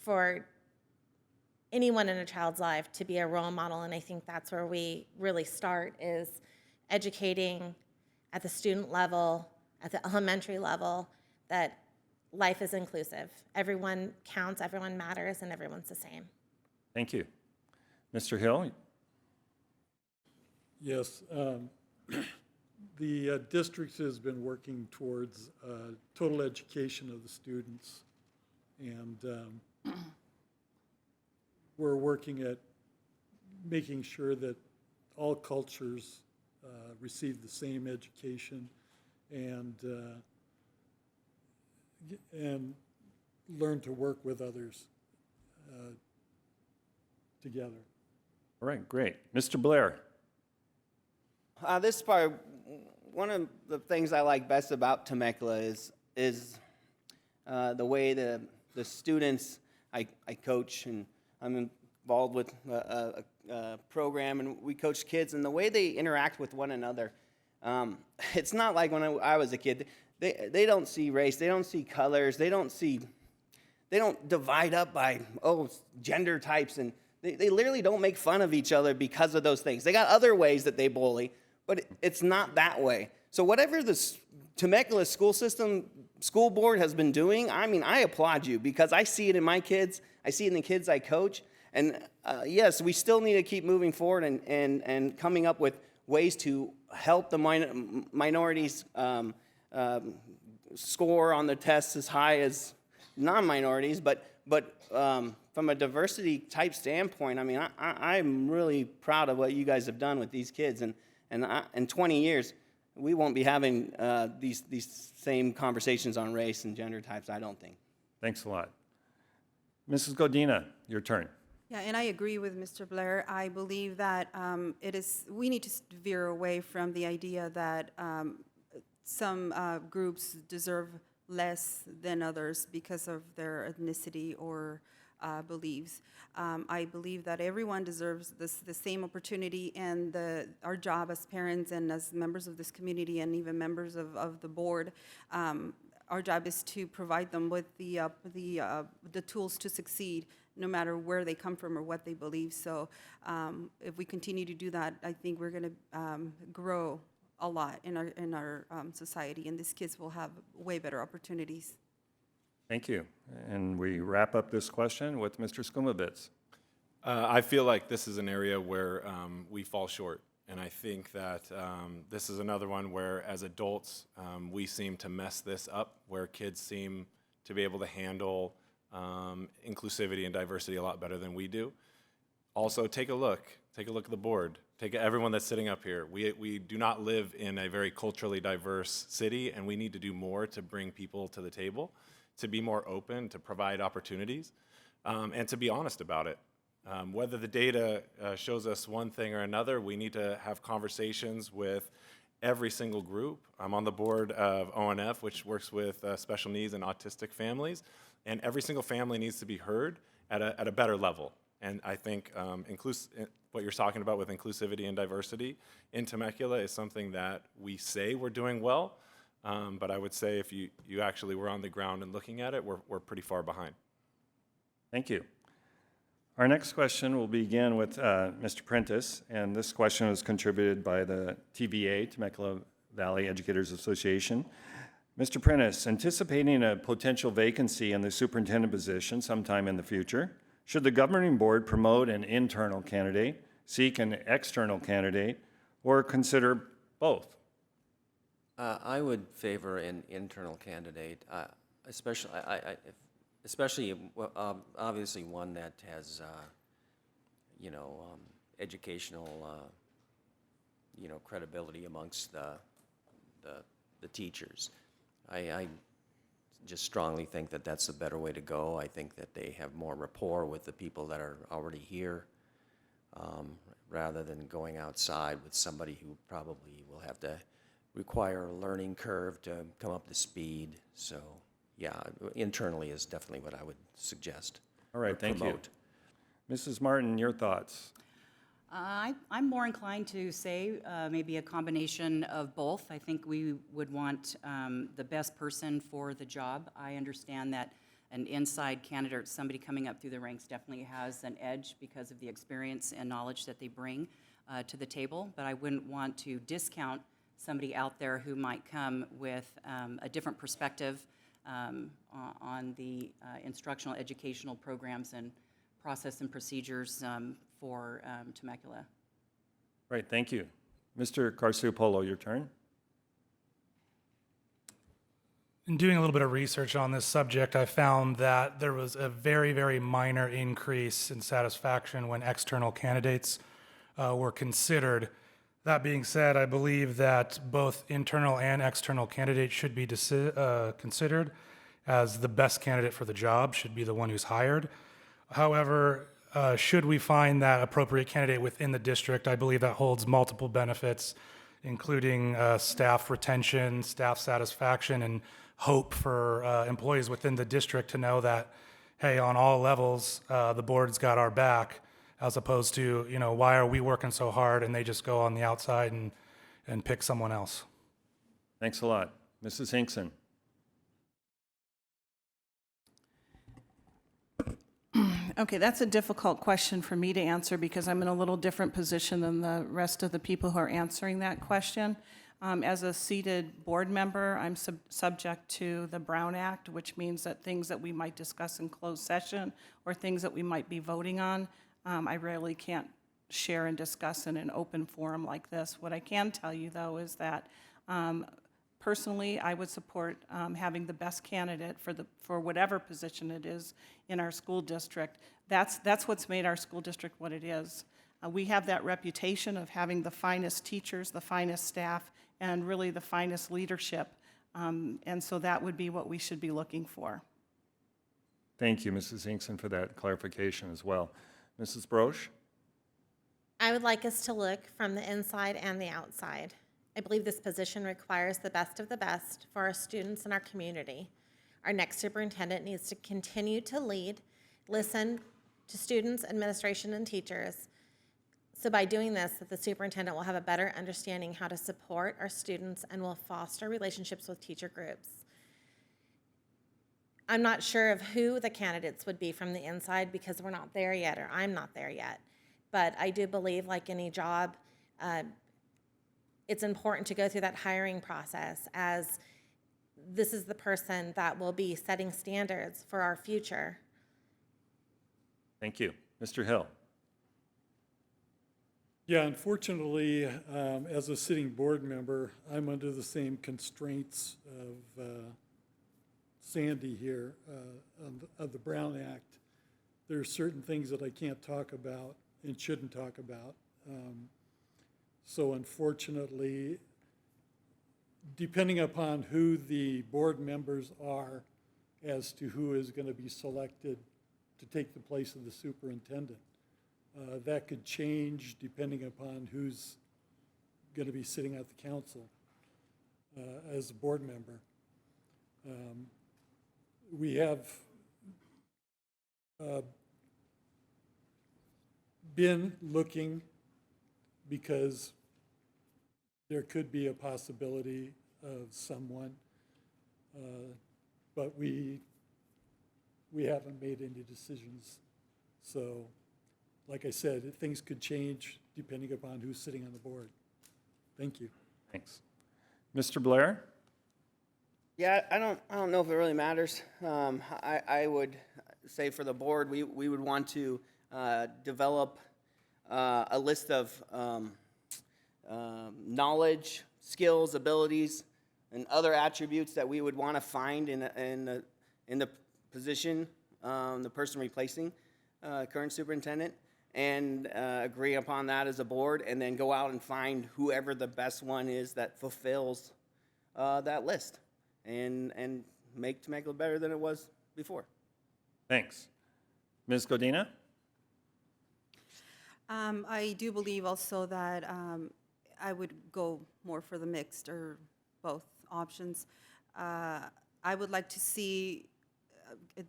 for anyone in a child's life to be a role model, and I think that's where we really start, is educating at the student level, at the elementary level, that life is inclusive. Everyone counts, everyone matters, and everyone's the same. Thank you. Mr. Hill? Yes. The district has been working towards total education of the students, and we're working at making sure that all cultures receive the same education and learn to work with others together. All right, great. Mr. Blair? This is probably one of the things I like best about Temecula is the way the students I coach, and I'm involved with a program, and we coach kids, and the way they interact with one another. It's not like when I was a kid. They don't see race, they don't see colors, they don't divide up by gender types, and they literally don't make fun of each other because of those things. They got other ways that they bully, but it's not that way. So whatever the Temecula school board has been doing, I mean, I applaud you, because I see it in my kids, I see it in the kids I coach, and yes, we still need to keep moving forward and coming up with ways to help the minorities score on the tests as high as non-minorities, but from a diversity type standpoint, I mean, I'm really proud of what you guys have done with these kids, and in 20 years, we won't be having these same conversations on race and gender types, I don't think. Thanks a lot. Mrs. Godina, your turn. Yeah, and I agree with Mr. Blair. I believe that we need to veer away from the idea that some groups deserve less than others because of their ethnicity or beliefs. I believe that everyone deserves the same opportunity, and our job as parents and as members of this community and even members of the board, our job is to provide them with the tools to succeed, no matter where they come from or what they believe. So if we continue to do that, I think we're going to grow a lot in our society, and these kids will have way better opportunities. Thank you. And we wrap up this question with Mr. SKUMAWITZ. I feel like this is an area where we fall short. And I think that this is another one where, as adults, we seem to mess this up, where kids seem to be able to handle inclusivity and diversity a lot better than we do. Also, take a look at the board. Take everyone that's sitting up here. We do not live in a very culturally diverse city, and we need to do more to bring people to the table, to be more open, to provide opportunities, and to be honest about it. Whether the data shows us one thing or another, we need to have conversations with every single group. I'm on the board of ONF, which works with special needs and autistic families, and every single family needs to be heard at a better level. And I think what you're talking about with inclusivity and diversity in Temecula is something that we say we're doing well, but I would say if you actually were on the ground and looking at it, we're pretty far behind. Thank you. Our next question will begin with Mr. Prentice, and this question was contributed by the TVA, Temecula Valley Educators Association. Mr. Prentice, anticipating a potential vacancy in the superintendent position sometime in the future, should the governing board promote an internal candidate, seek an external candidate, or consider both? I would favor an internal candidate, especially obviously one that has, educational, credibility amongst the teachers. I just strongly think that that's a better way to go. I think that they have more rapport with the people that are already here, rather than going outside with somebody who probably will have to require a learning curve to come up to speed. So, yeah, internally is definitely what I would suggest. All right, or thank you. promote. Mrs. Martin, your thoughts? I'm more inclined to say maybe a combination of both. I think we would want the best person for the job. I understand that an inside candidate, somebody coming up through the ranks, definitely has an edge because of the experience and knowledge that they bring to the table, but I wouldn't want to discount somebody out there who might come with a different perspective on the instructional educational programs and process and procedures for Temecula. Right, thank you. Mr. CARCIOPPOLO, your turn. In doing a little bit of research on this subject, I found that there was a very, very minor increase in satisfaction when external candidates were considered. That being said, I believe that both internal and external candidates should be considered, as the best candidate for the job should be the one who's hired. However, should we find that appropriate candidate within the district, I believe that holds multiple benefits, including staff retention, staff satisfaction, and hope for employees within the district to know that, hey, on all levels, the board's got our back, as opposed to, you know, why are we working so hard and they just go on the outside and pick someone else. Thanks a lot. Mrs. Hinkson. Okay, that's a difficult question for me to answer because I'm in a little different position than the rest of the people who are answering that question. As a seated board member, I'm subject to the Brown Act, which means that things that we might discuss in closed session or things that we might be voting on, I rarely can't share and discuss in an open forum like this. What I can tell you, though, is that personally, I would support having the best candidate for whatever position it is in our school district. That's what's made our school district what it is. We have that reputation of having the finest teachers, the finest staff, and really the finest leadership. And so that would be what we should be looking for. Thank you, Mrs. Hinkson, for that clarification as well. Mrs. Brosch? I would like us to look from the inside and the outside. I believe this position requires the best of the best for our students and our community. Our next superintendent needs to continue to lead, listen to students, administration, and teachers. So by doing this, that the superintendent will have a better understanding how to support our students and will foster relationships with teacher groups. I'm not sure of who the candidates would be from the inside because we're not there yet, or I'm not there yet. But I do believe, like any job, it's important to go through that hiring process, as this is the person that will be setting standards for our future. Thank you. Mr. Hill? Yeah, unfortunately, as a sitting board member, I'm under the same constraints of Sandy here of the Brown Act. There are certain things that I can't talk about and shouldn't talk about. So unfortunately, depending upon who the board members are as to who is going to be selected to take the place of the superintendent, that could change depending upon who's going to be sitting at the council as a board member. We have been looking because there could be a possibility of someone, but we haven't made any decisions. So, like I said, things could change depending upon who's sitting on the board. Thank you. Thanks. Mr. Blair? Yeah, I don't know if it really matters. I would say for the board, we would want to develop a list of knowledge, skills, abilities, and other attributes that we would want to find in the position, the person replacing current superintendent, and agree upon that as a board, and then go out and find whoever the best one is that fulfills that list, and make Temecula better than it was before. Thanks. Ms. Godina? I do believe also that I would go more for the mixed or both options. I would like to see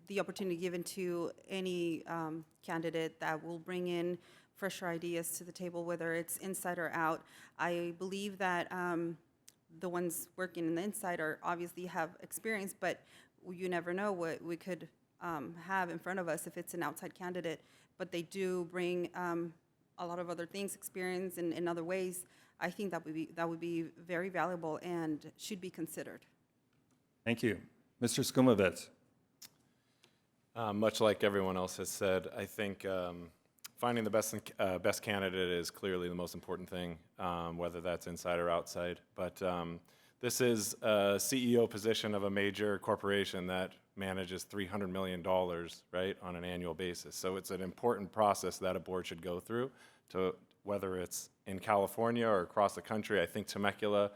the opportunity given to any candidate that will bring in fresher ideas to the table, whether it's inside or out. I believe that the ones working in the inside are obviously have experience, but you never know what we could have in front of us if it's an outside candidate. But they do bring a lot of other things, experience in other ways. I think that would be very valuable and should be considered. Thank you. Mr. SKUMAWITZ? Much like everyone else has said, I think finding the best candidate is clearly the most important thing, whether that's inside or outside. But this is a CEO position of a major corporation that manages $300 million, right, on an annual basis. So it's an important process that a board should go through, to whether it's in California or across the country. I think Temecula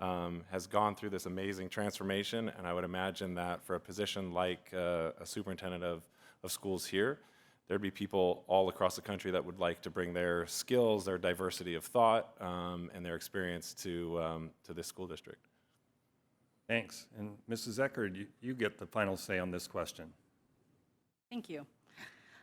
has gone through this amazing transformation, and I would imagine that for a position like a superintendent of schools here, there'd be people all across the country that would like to bring their skills, their diversity of thought, and their experience to this school district. Thanks. And Mrs. ECKARD, you get the final say on this question. Thank you.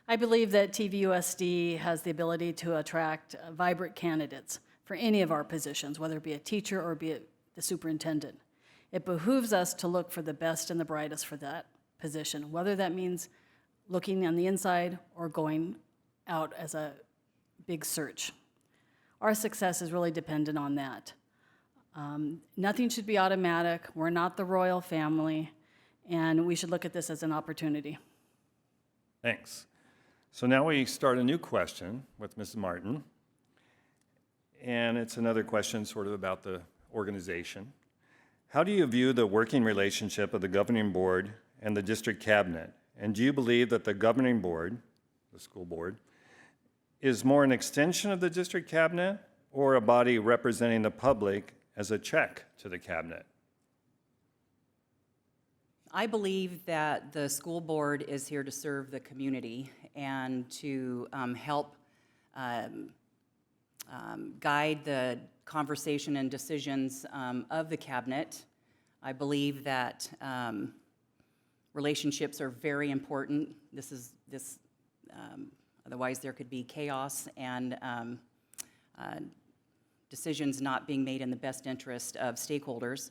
I believe that TVUSD has the ability to attract vibrant candidates for any of our positions, whether it be a teacher or be it the superintendent. It behooves us to look for the best and the brightest for that position, whether that means looking on the inside or going out as a big search. Our success is really dependent on that. Nothing should be automatic. We're not the royal family, and we should look at this as an opportunity. Thanks. So now we start a new question with Mrs. Martin. And it's another question sort of about the organization. How do you view the working relationship of the governing board and the district cabinet? And do you believe that the governing board, the school board, is more an extension of the district cabinet or a body representing the public as a check to the cabinet? I believe that the school board is here to serve the community and to help guide the conversation and decisions of the cabinet. I believe that relationships are very important. Otherwise there could be chaos and decisions not being made in the best interest of stakeholders.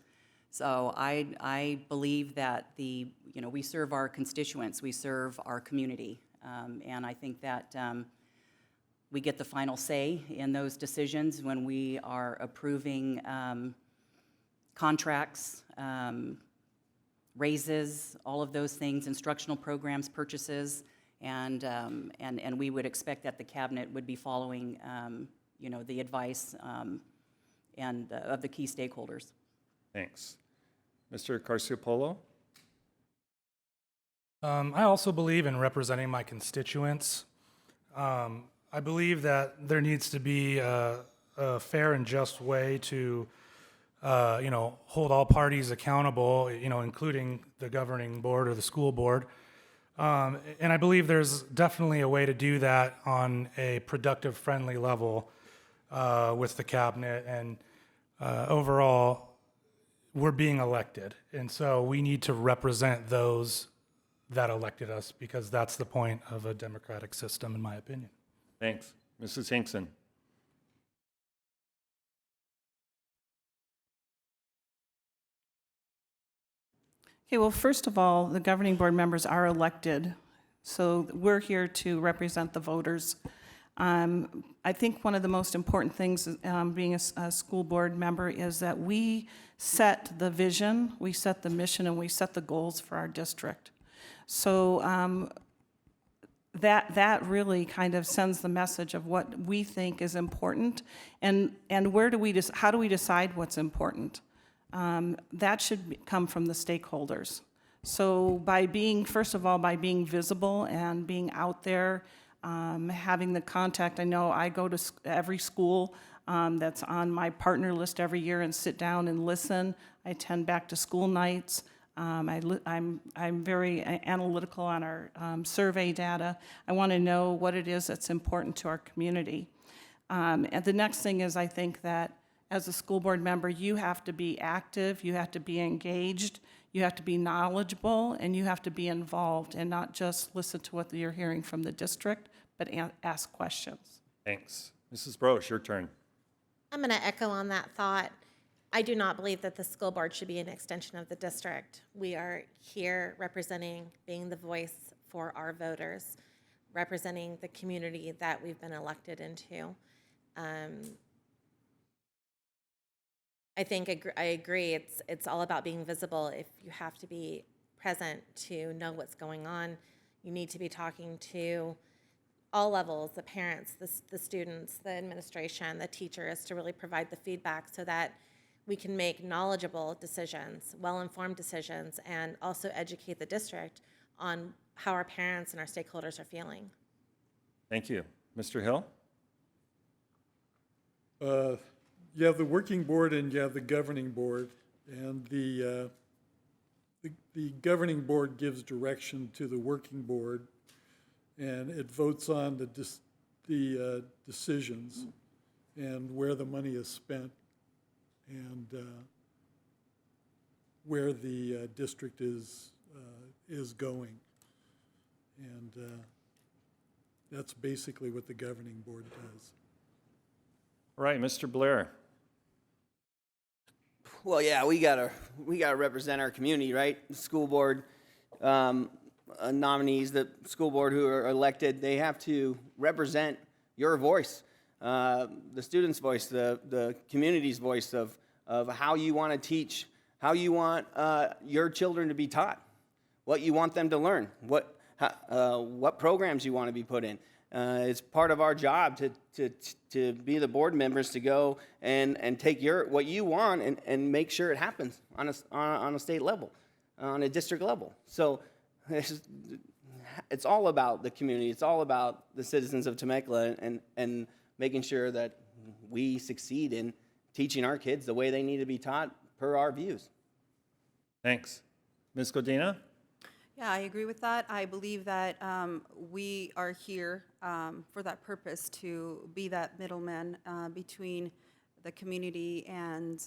So I believe that we serve our constituents, we serve our community, and I think that we get the final say in those decisions when we are approving contracts, raises, all of those things, instructional programs, purchases, and we would expect that the cabinet would be following the advice and of the key stakeholders. Thanks. Mr. CARCIOPPOLO? I also believe in representing my constituents. I believe that there needs to be a fair and just way to, hold all parties accountable, including the governing board or the school board. And I believe there's definitely a way to do that on a productive, friendly level with the cabinet. And overall, we're being elected. And so we need to represent those that elected us, because that's the point of a democratic system, in my opinion. Thanks. Mrs. HINKSON? Okay, well, first of all, the governing board members are elected, so we're here to represent the voters. I think one of the most important things being a school board member is that we set the vision, we set the mission, and we set the goals for our district. So that really kind of sends the message of what we think is important, and how do we decide what's important? That should come from the stakeholders. So first of all, by being visible and being out there, having the contact. I know I go to every school that's on my partner list every year and sit down and listen. I attend back to school nights. I'm very analytical on our survey data. I want to know what it is that's important to our community. And the next thing is, I think that as a school board member, you have to be active, you have to be engaged, you have to be knowledgeable, and you have to be involved, and not just listen to what you're hearing from the district, but ask questions. Thanks. Mrs. Brosch, your turn. I'm going to echo on that thought. I do not believe that the school board should be an extension of the district. We are here representing, being the voice for our voters, representing the community that we've been elected into. I think I agree. It's all about being visible. If you have to be present to know what's going on, you need to be talking to all levels, the parents, the students, the administration, the teachers, to really provide the feedback so that we can make knowledgeable decisions, well-informed decisions, and also educate the district on how our parents and our stakeholders are feeling. Thank you. Mr. Hill? You have the working board and you have the governing board, and the governing board gives direction to the working board, and it votes on the decisions and where the money is spent and where the district is going. And that's basically what the governing board does. All right, Mr. Blair. Well, yeah, we gotta represent our community, right? The school board nominees, the school board who are elected, they have to represent your voice, the students' voice, the community's voice of how you want to teach, how you want your children to be taught, what you want them to learn, what programs you want to be put in. It's part of our job to be the board members to go and take what you want and make sure it happens on a state level, on a district level. So it's all about the community. It's all about the citizens of Temecula and making sure that we succeed in teaching our kids the way they need to be taught per our views. Thanks. Ms. Godina? Yeah, I agree with that. I believe that we are here for that purpose, to be that middleman between the community and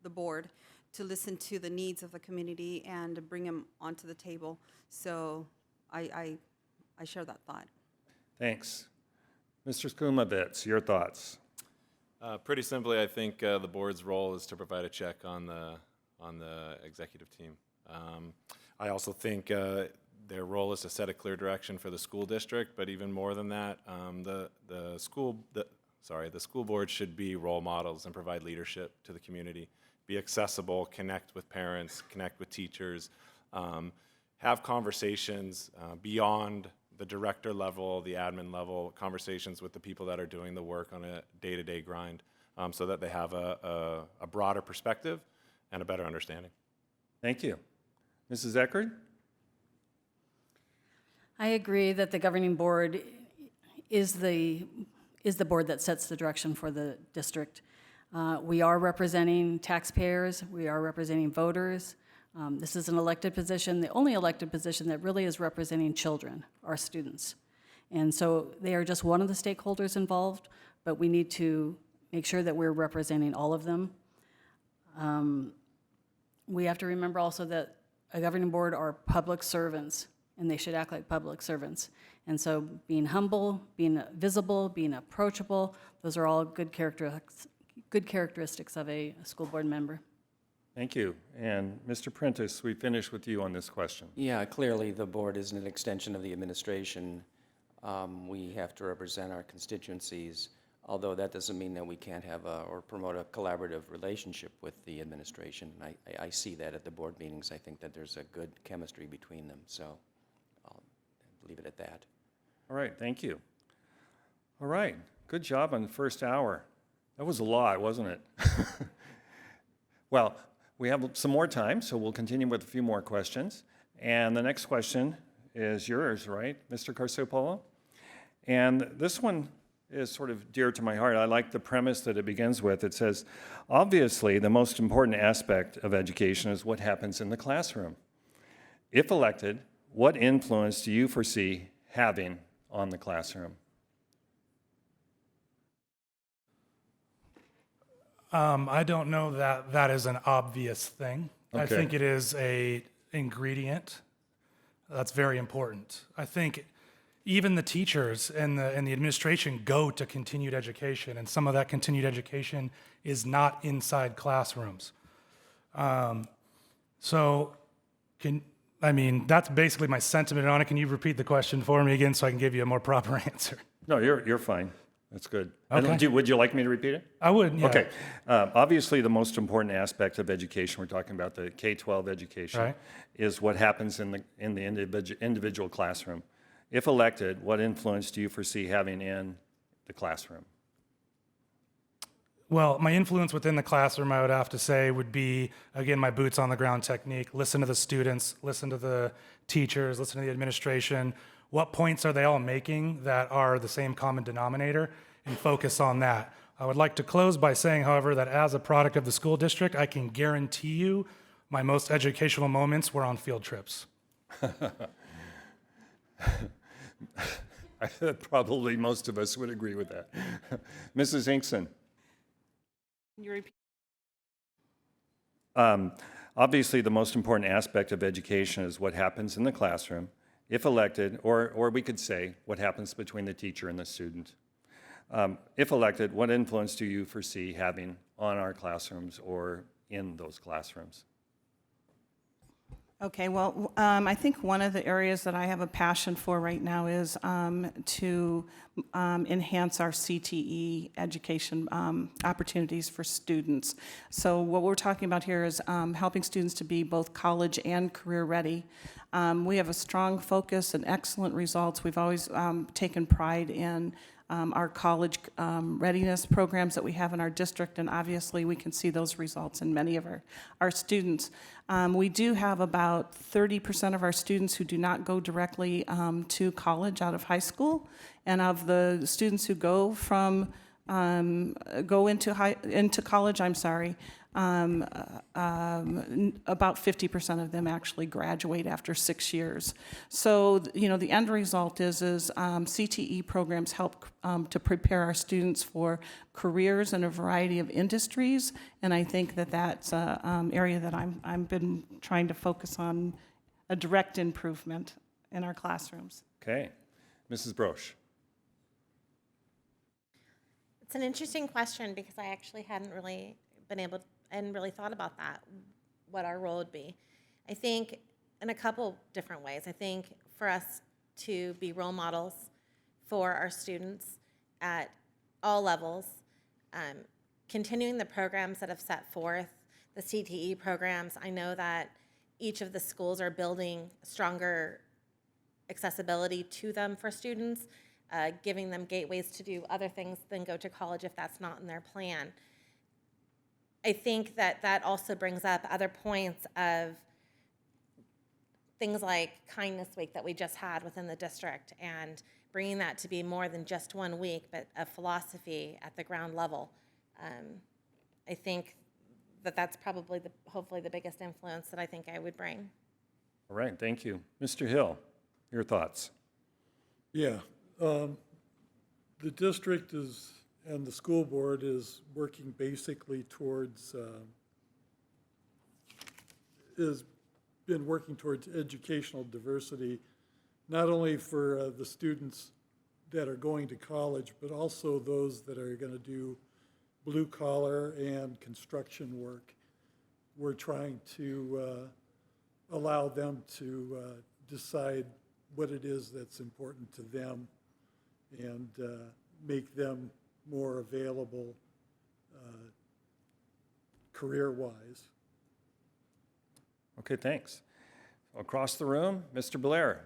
the board, to listen to the needs of the community and bring them onto the table. So I share that thought. Thanks. Mr. SKUMAWITZ, your thoughts? Pretty simply, I think the board's role is to provide a check on the executive team. I also think their role is to set a clear direction for the school district, but even more than that, the school board should be role models and provide leadership to the community, be accessible, connect with parents, connect with teachers, have conversations beyond the director level, the admin level, conversations with the people that are doing the work on a day-to-day grind, so that they have a broader perspective and a better understanding. Thank you. Mrs. ECKARD? I agree that the governing board is the board that sets the direction for the district. We are representing taxpayers. We are representing voters. This is an elected position, the only elected position that really is representing children, our students. And so they are just one of the stakeholders involved, but we need to make sure that we're representing all of them. We have to remember also that a governing board are public servants, and they should act like public servants. And so being humble, being visible, being approachable, those are all good characteristics of a school board member. Thank you. And Mr. Prentice, we finish with you on this question. Yeah, clearly the board isn't an extension of the administration. We have to represent our constituencies, although that doesn't mean that we can't have or promote a collaborative relationship with the administration. I see that at the board meetings. I think that there's a good chemistry between them, so I'll leave it at that. All right, thank you. All right, good job on the first hour. That was a lot, wasn't it? Well, we have some more time, so we'll continue with a few more questions. And the next question is yours, right, Mr. CARCIOPPOLO? And this one is sort of dear to my heart. I like the premise that it begins with. It says, obviously, the most important aspect of education is what happens in the classroom. If elected, what influence do you foresee having on the classroom? I don't know that that is an obvious thing. I Okay. think it is a ingredient that's very important. I think even the teachers and the administration go to continued education, and some of that continued education is not inside classrooms. That's basically my sentiment on it. Can you repeat the question for me again so I can give you a more proper answer? No, you're fine. That's good. Okay. Would you like me to repeat it? I would, yeah. Okay. Obviously, the most important aspect of education, we're talking about the K-12 education, Right. is what happens in the individual classroom. If elected, what influence do you foresee having in the classroom? Well, my influence within the classroom, I would have to say, would be, again, my boots on the ground technique. Listen to the students, listen to the teachers, listen to the administration. What points are they all making that are the same common denominator, and focus on that. I would like to close by saying, however, that as a product of the school district, I can guarantee you my most educational moments were on field trips. Probably most of us would agree with that. Mrs. Hinkson. Can you repeat? Obviously, the most important aspect of education is what happens in the classroom. If elected, or we could say what happens between the teacher and the student. If elected, what influence do you foresee having on our classrooms or in those classrooms? Okay, well, I think one of the areas that I have a passion for right now is to enhance our CTE education opportunities for students. So what we're talking about here is helping students to be both college and career ready. We have a strong focus and excellent results. We've always taken pride in our college readiness programs that we have in our district, and obviously we can see those results in many of our students. We do have about 30% of our students who do not go directly to college out of high school, and of the students who go into college, about 50% of them actually graduate after 6 years. So, the end result is CTE programs help to prepare our students for careers in a variety of industries, and I think that that's an area that I've been trying to focus on, a direct improvement in our classrooms. Okay. Mrs. Brosch. It's an interesting question because I actually hadn't really thought about that, what our role would be. I think in a couple different ways. I think for us to be role models for our students at all levels, continuing the programs that have set forth, the CTE programs. I know that each of the schools are building stronger accessibility to them for students, giving them gateways to do other things than go to college if that's not in their plan. I think that also brings up other points of things like Kindness Week that we just had within the district, and bringing that to be more than just 1 week, but a philosophy at the ground level. I think that's probably hopefully the biggest influence that I think I would bring. All right, thank you. Mr. Hill, your thoughts? Yeah, the district and the school board is working basically towards, has been working towards educational diversity, not only for the students that are going to college, but also those that are going to do blue collar and construction work. We're trying to allow them to decide what it is that's important to them and make them more available career-wise. Okay, thanks. Across the room, Mr. BLAIR.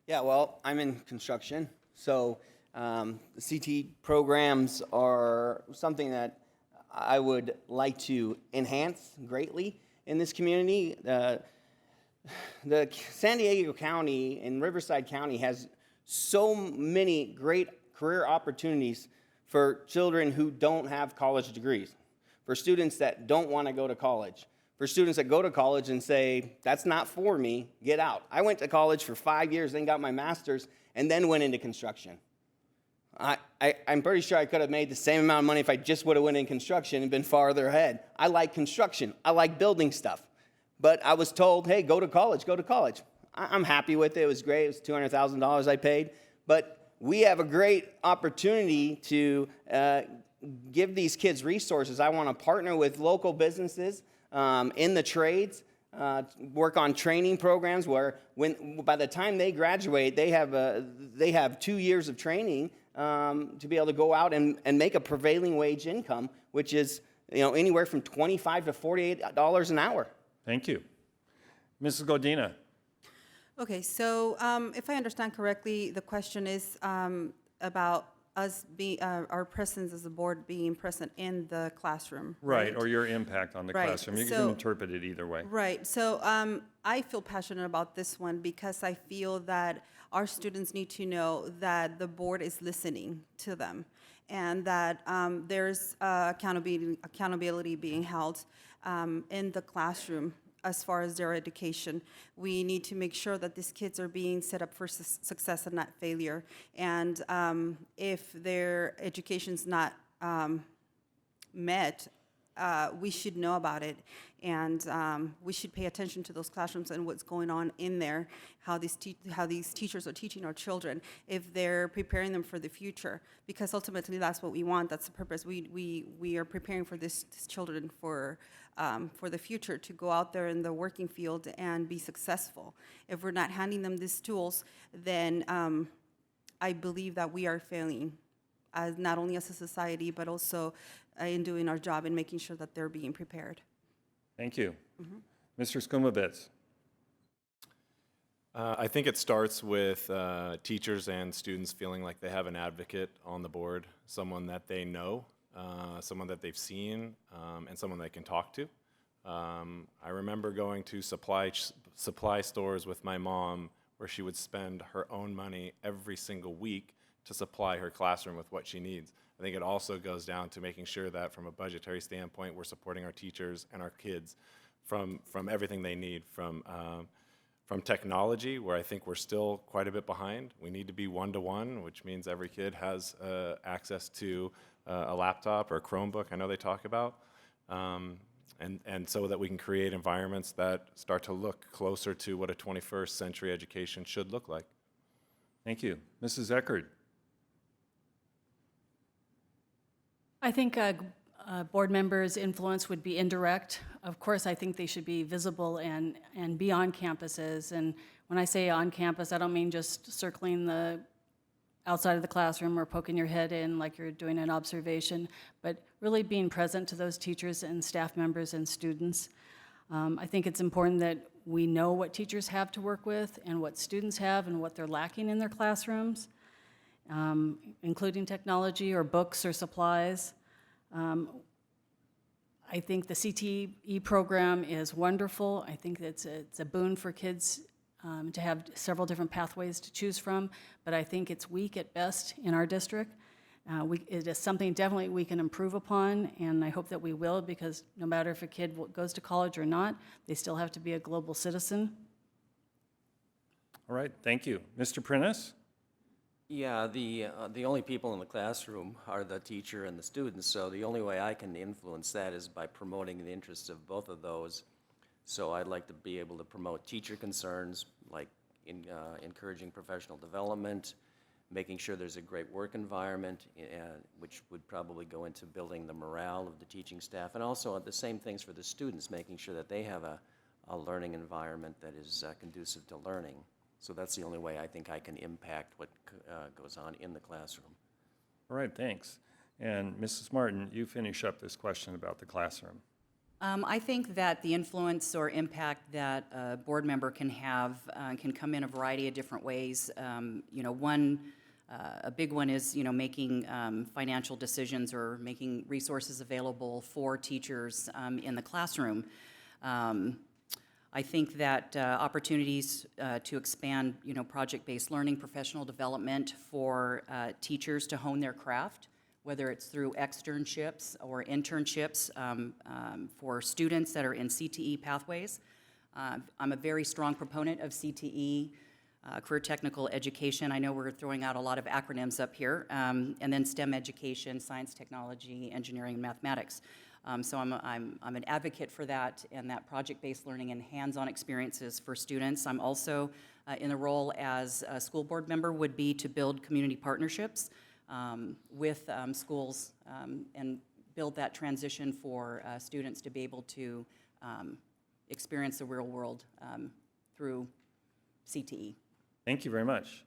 Yeah, well, I'm in construction, so the CT programs are something that I would like to enhance greatly in this community. The San Diego County and Riverside County has so many great career opportunities for children who don't have college degrees, for students that don't want to go to college, for students that go to college and say, that's not for me, get out. I went to college for 5 years, then got my master's, and then went into construction. I'm pretty sure I could have made the same amount of money if I just would have went in construction and been farther ahead. I like construction. I like building stuff. But I was told, hey, go to college, go to college. I'm happy with it. It was great. It was $200,000 I paid. But we have a great opportunity to give these kids resources. I want to partner with local businesses in the trades, work on training programs where by the time they graduate, they have 2 years of training to be able to go out and make a prevailing wage income, which is anywhere from $25 to $48 an hour. Thank you. Mrs. Godina. Okay, so if I understand correctly, the question is about us being, our presence as a board being present in the classroom. Right, or your impact on the Right, classroom. You can so- interpret it either way. Right, so I feel passionate about this one because I feel that our students need to know that the board is listening to them and that there's accountability being held in the classroom as far as their education. We need to make sure that these kids are being set up for success and not failure. And if their education's not met, we should know about it. And we should pay attention to those classrooms and what's going on in there, how these teachers are teaching our children, if they're preparing them for the future. Because ultimately, that's what we want. That's the purpose. We are preparing for these children for the future to go out there in the working field and be successful. If we're not handing them these tools, then I believe that we are failing, as not only as a society, but also in doing our job and making sure that they're being prepared. Thank you. Mr. SKUMAWITZ. I think it starts with teachers and students feeling like they have an advocate on the board, someone that they know, someone that they've seen, and someone they can talk to. I remember going to supply stores with my mom where she would spend her own money every single week to supply her classroom with what she needs. I think it also goes down to making sure that from a budgetary standpoint, we're supporting our teachers and our kids from everything they need, from technology, where I think we're still quite a bit behind. We need to be one-to-one, which means every kid has access to a laptop or a Chromebook, I know they talk about, and so that we can create environments that start to look closer to what a 21st century education should look like. Thank you. Mrs. ECKARD. I think board members' influence would be indirect. Of course, I think they should be visible and be on campuses. And when I say on campus, I don't mean just circling the outside of the classroom or poking your head in like you're doing an observation, but really being present to those teachers and staff members and students. I think it's important that we know what teachers have to work with and what students have and what they're lacking in their classrooms, including technology or books or supplies. I think the CTE program is wonderful. I think it's a boon for kids to have several different pathways to choose from, but I think it's weak at best in our district. It is something definitely we can improve upon, and I hope that we will, because no matter if a kid goes to college or not, they still have to be a global citizen. All right, thank you. Mr. Prentice? Yeah, the only people in the classroom are the teacher and the students, so the only way I can influence that is by promoting the interests of both of those. So I'd like to be able to promote teacher concerns, like encouraging professional development, making sure there's a great work environment, which would probably go into building the morale of the teaching staff, and also the same things for the students, making sure that they have a learning environment that is conducive to learning. So that's the only way I think I can impact what goes on in the classroom. All right, thanks. And Mrs. Martin, you finish up this question about the classroom. I think that the influence or impact that a board member can have can come in a variety of different ways. A big one is, making financial decisions or making resources available for teachers in the classroom. I think that opportunities to expand, project-based learning, professional development for teachers to hone their craft, whether it's through externships or internships for students that are in CTE pathways. I'm a very strong proponent of CTE, career technical education. I know we're throwing out a lot of acronyms up here, and then STEM education, science, technology, engineering, and mathematics. So I'm an advocate for that and that project-based learning and hands-on experiences for students. I'm also in the role as a school board member would be to build community partnerships with schools and build that transition for students to be able to experience the real world through CTE. Thank you very much.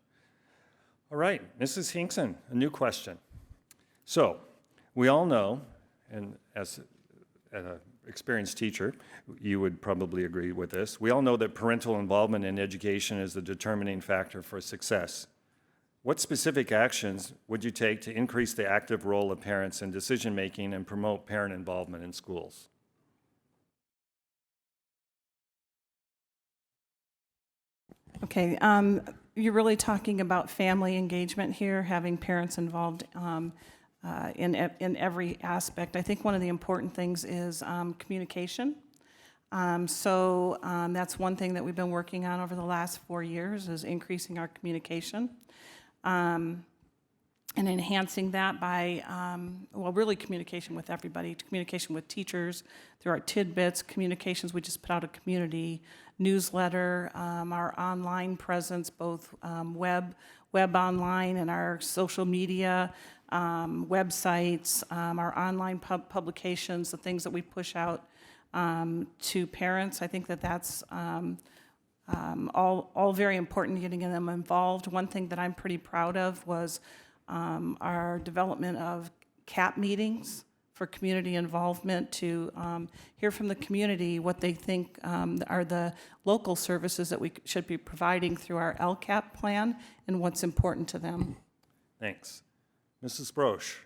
All right, Mrs. Hinkson, a new question. So, we all know, and as an experienced teacher, you would probably agree with this, we all know that parental involvement in education is the determining factor for success. What specific actions would you take to increase the active role of parents in decision-making and promote parent involvement in schools? Okay, you're really talking about family engagement here, having parents involved in every aspect. I think one of the important things is communication. So that's one thing that we've been working on over the last 4 years is increasing our communication and enhancing that by, really communication with everybody, communication with teachers through our tidbits, communications. We just put out a community newsletter, our online presence, both web online and our social media, websites, our online publications, the things that we push out to parents. I think that that's all very important, getting them involved. One thing that I'm pretty proud of was our development of CAP meetings for community involvement to hear from the community what they think are the local services that we should be providing through our LCAP plan and what's important to them. Thanks. Mrs. BROSCH.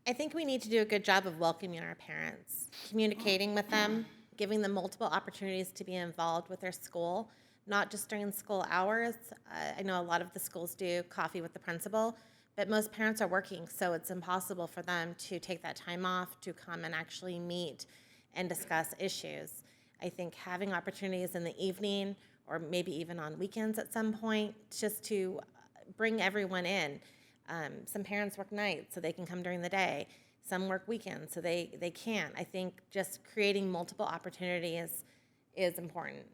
I think we need to do a good job of welcoming our parents, communicating with them, giving them multiple opportunities to be involved with their school, not just during school hours. I know a lot of the schools do coffee with the principal, but most parents are working, so it's impossible for them to take that time off to come and actually meet and discuss issues. I think having opportunities in the evening or maybe even on weekends at some point just to bring everyone in. Some parents work nights so they can come during the day. Some work weekends so they can't. I think just creating multiple opportunities is important.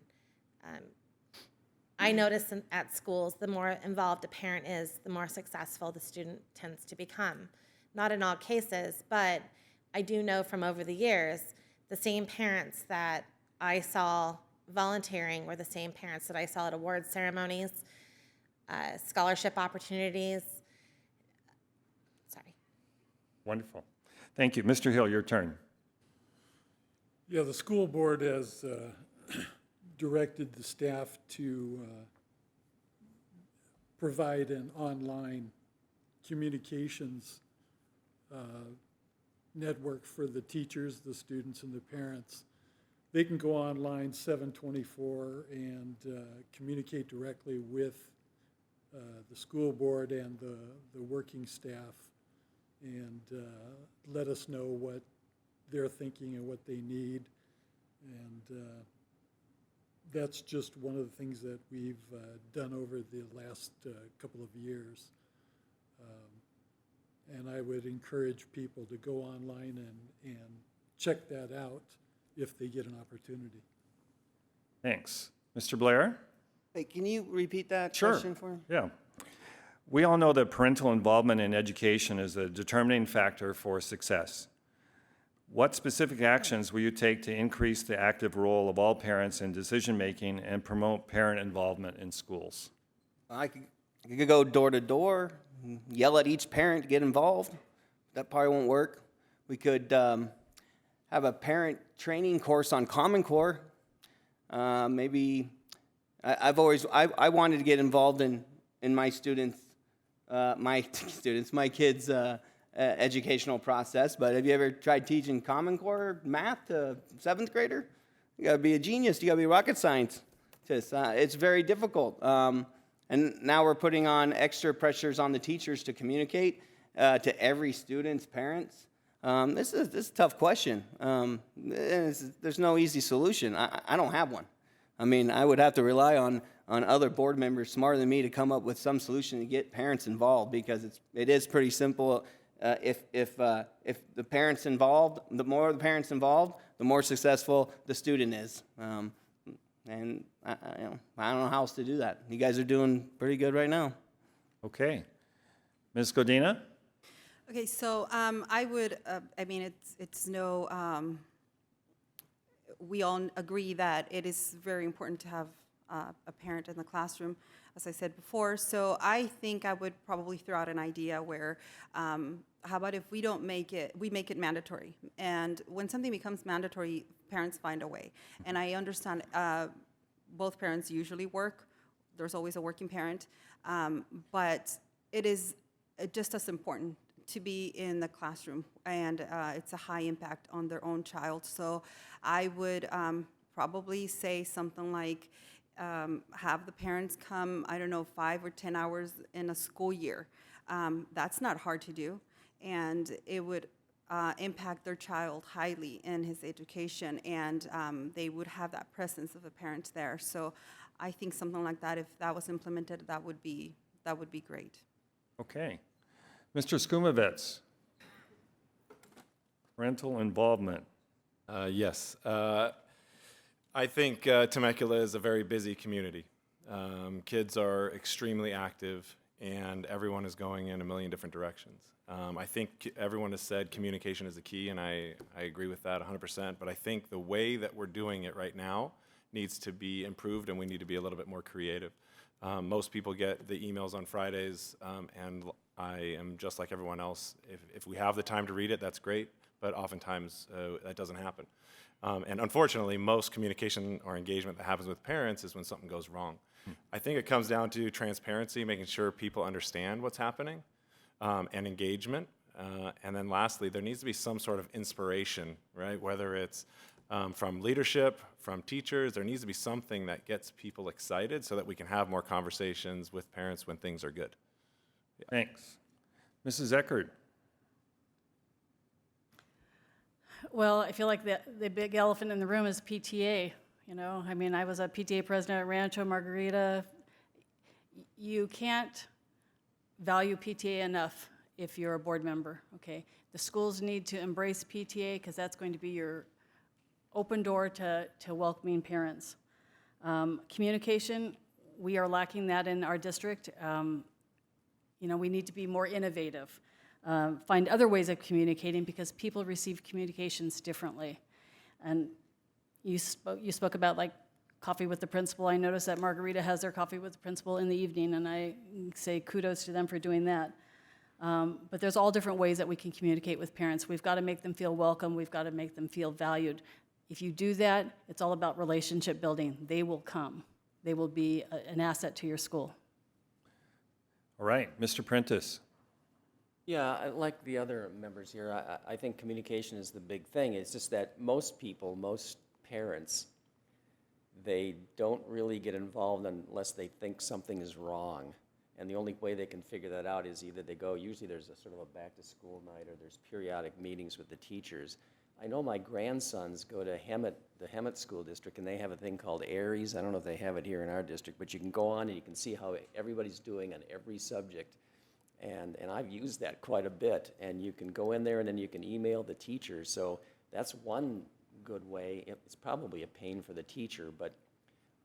I notice at schools, the more involved a parent is, the more successful the student tends to become. Not in all cases, but I do know from over the years, the same parents that I saw volunteering were the same parents that I saw at award ceremonies, scholarship opportunities. Sorry. Wonderful. Thank you. Mr. Hill, your turn. Yeah, the school board has directed the staff to provide an online communications network for the teachers, the students, and the parents. They can go online 7/24 and communicate directly with the school board and the working staff and let us know what they're thinking and what they need. And that's just one of the things that we've done over the last couple of years. And I would encourage people to go online and check that out if they get an opportunity. Thanks. Mr. BLAIR? Hey, can you repeat that Sure. question for me? Yeah. We all know that parental involvement in education is a determining factor for success. What specific actions will you take to increase the active role of all parents in decision-making and promote parent involvement in schools? I could go door to door, yell at each parent to get involved. That probably won't work. We could have a parent training course on Common Core. Maybe I wanted to get involved in my my kids' educational process. But have you ever tried teaching Common Core math to 7th grader? You got to be a genius. You got to be a rocket scientist. It's very difficult. And now we're putting on extra pressures on the teachers to communicate to every student's parents. This is a tough question. There's no easy solution. I don't have one. I mean, I would have to rely on other board members smarter than me to come up with some solution to get parents involved, because it is pretty simple. If the parents involved, the more the parents involved, the more successful the student is. And I don't know how else to do that. You guys are doing pretty good right now. Okay. Ms. Godina? Okay, so I would, I mean, it's no, we all agree that it is very important to have a parent in the classroom, as I said before. So I think I would probably throw out an idea where, how about if we make it mandatory? And when something becomes mandatory, parents find a way. And I understand both parents usually work. There's always a working parent. But it is just as important to be in the classroom, and it's a high impact on their own child. So I would probably say something like, have the parents come, I don't know, 5 or 10 hours in a school year. That's not hard to do, and it would impact their child highly in his education, and they would have that presence of a parent there. So I think something like that, if that was implemented, that would be great. Okay. Mr. SKUMAWITZ, parental involvement. Yes. I think Temecula is a very busy community. Kids are extremely active, and everyone is going in a million different directions. I think everyone has said communication is the key, and I agree with that 100%, but I think the way that we're doing it right now needs to be improved, and we need to be a little bit more creative. Most people get the emails on Fridays, and I am just like everyone else. If we have the time to read it, that's great, but oftentimes that doesn't happen. And unfortunately, most communication or engagement that happens with parents is when something goes wrong. I think it comes down to transparency, making sure people understand what's happening, and engagement. And then lastly, there needs to be some sort of inspiration, right? Whether it's from leadership, from teachers, there needs to be something that gets people excited so that we can have more conversations with parents when things are good. Yeah. Thanks. Mrs. ECKARD? Well, I feel like the big elephant in the room is PTA. You know, I mean, I was a PTA president at Rancho Margarita. You can't value PTA enough if you're a board member, okay? The schools need to embrace PTA because that's going to be your open door to welcoming parents. Communication, we are lacking that in our district. You know, we need to be more innovative. Find other ways of communicating because people receive communications differently. And you spoke about like coffee with the principal. I noticed that Margarita has their coffee with the principal in the evening, and I say kudos to them for doing that. But there's all different ways that we can communicate with parents. We've got to make them feel welcome. We've got to make them feel valued. If you do that, it's all about relationship building. They will come. They will be an asset to your school. All right, Mr. Prentice. Yeah, like the other members here, I think communication is the big thing. It's just that most people, most parents, they don't really get involved unless they think something is wrong. And the only way they can figure that out is either they go, usually there's a sort of a back-to-school night, or there's periodic meetings with the teachers. I know my grandsons go to the Hemet School District, and they have a thing called Aries. I don't know if they have it here in our district, but you can go on and you can see how everybody's doing on every subject. And I've used that quite a bit. And you can go in there and then you can email the teacher. So that's one good way. It's probably a pain for the teacher, but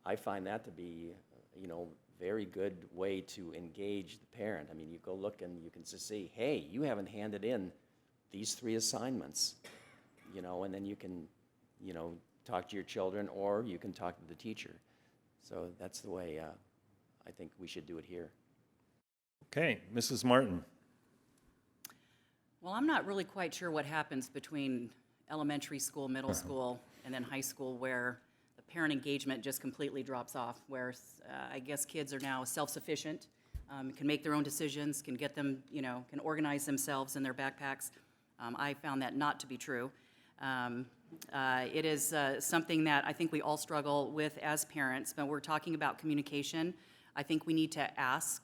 I find that to be, you know, very good way to engage the parent. I mean, you go look and you can just see, hey, you haven't handed in these 3 assignments, you know, and then you can, you know, talk to your children, or you can talk to the teacher. So that's the way I think we should do it here. Okay, Mrs. Martin. Well, I'm not really quite sure what happens between elementary school, middle school, and then high school, where the parent engagement just completely drops off, where I guess kids are now self-sufficient, can make their own decisions, can get them, you know, can organize themselves in their backpacks. I found that not to be true. It is something that I think we all struggle with as parents, but we're talking about communication. I think we need to ask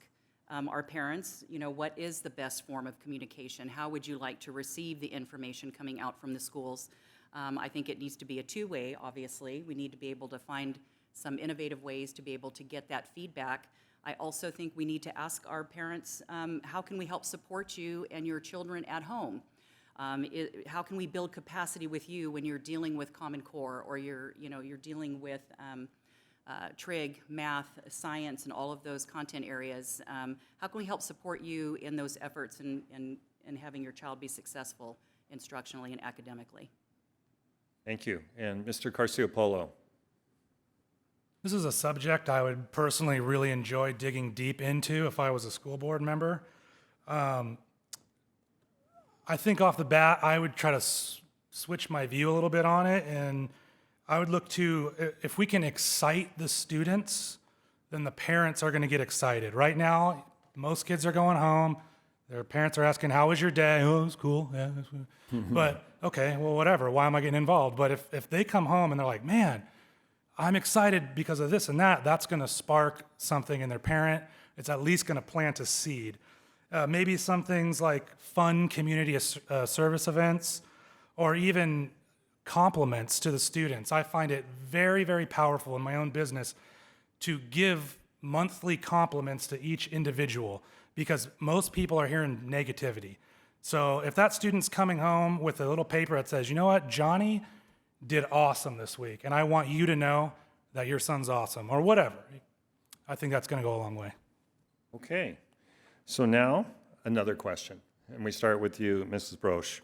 our parents, you know, what is the best form of communication? How would you like to receive the information coming out from the schools? I think it needs to be a two-way, obviously. We need to be able to find some innovative ways to be able to get that feedback. I also think we need to ask our parents, how can we help support you and your children at home? How can we build capacity with you when you're dealing with Common Core, or you're dealing with trig, math, science, and all of those content areas? How can we help support you in those efforts and having your child be successful instructionally and academically? Thank you. And Mr. Carciopppolo. This is a subject I would personally really enjoy digging deep into if I was a school board member. I think off the bat, I would try to switch my view a little bit on it, and I would look to, if we can excite the students, then the parents are going to get excited. Right now, most kids are going home. Their parents are asking, how was your day? Oh, it was cool. Yeah, it was cool. But, okay, well, whatever. Why am I getting involved? But if they come home and they're like, man, I'm excited because of this and that, that's going to spark something in their parent. It's at least going to plant a seed. Maybe some things like fun community service events, or even compliments to the students. I find it very, very powerful in my own business to give monthly compliments to each individual, because most people are hearing negativity. So if that student's coming home with a little paper that says, you know what, Johnny did awesome this week, and I want you to know that your son's awesome, or whatever, I think that's going to go a long way. Okay. So now, another question, and we start with you, Mrs. Brosch.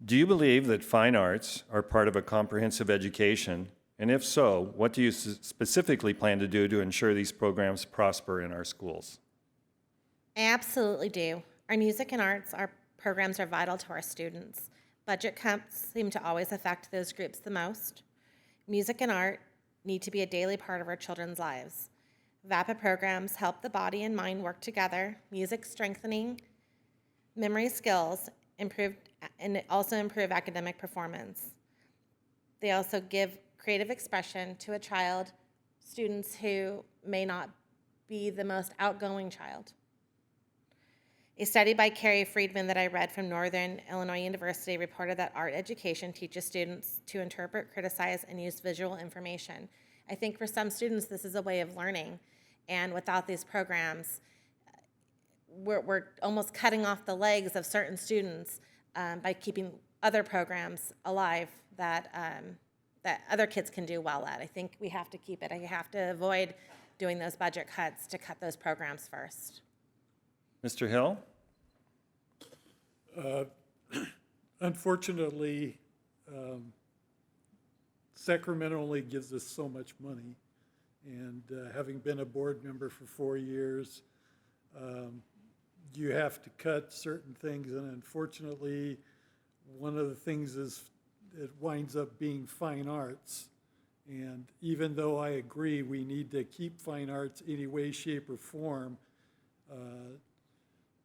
Do you believe that fine arts are part of a comprehensive education? And if so, what do you specifically plan to do to ensure these programs prosper in our schools? I absolutely do. Our music and arts, our programs are vital to our students. Budget cuts seem to always affect those groups the most. Music and art need to be a daily part of our children's lives. VAPA programs help the body and mind work together, music strengthening memory skills, and also improve academic performance. They also give creative expression to a child, students who may not be the most outgoing child. A study by Carrie Friedman that I read from Northern Illinois University reported that art education teaches students to interpret, criticize, and use visual information. I think for some students, this is a way of learning. And without these programs, we're almost cutting off the legs of certain students by keeping other programs alive that other kids can do well at. I think we have to keep it. I have to avoid doing those budget cuts to cut those programs first. Mr. Hill? Unfortunately, Sacramento only gives us so much money. And having been a board member for 4 years, you have to cut certain things. And unfortunately, one of the things is it winds up being fine arts. And even though I agree we need to keep fine arts any way, shape, or form,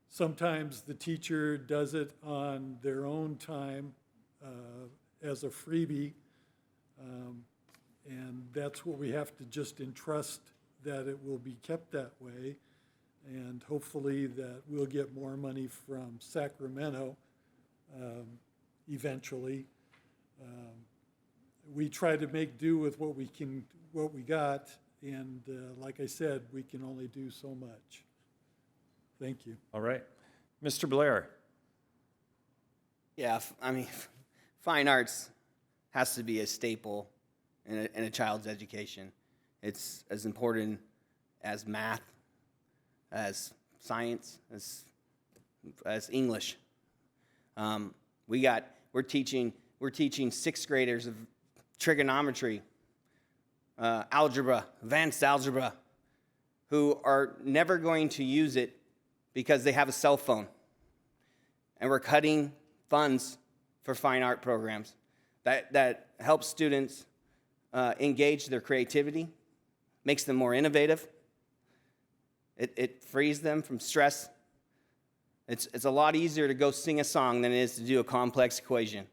sometimes the teacher does it on their own time as a freebie. And that's what we have to just entrust, that it will be kept that way. And hopefully that we'll get more money from Sacramento eventually. We try to make do with what we got. And like I said, we can only do so much. Thank you. All right. Mr. BLAIR? Yeah, I mean, fine arts has to be a staple in a child's education. It's as important as math, as science, as English. We're teaching sixth graders of trigonometry, algebra, advanced algebra, who are never going to use it because they have a cell phone. And we're cutting funds for fine art programs that helps students engage their creativity, makes them more innovative. It frees them from stress. It's a lot easier to go sing a song than it is to do a complex equation.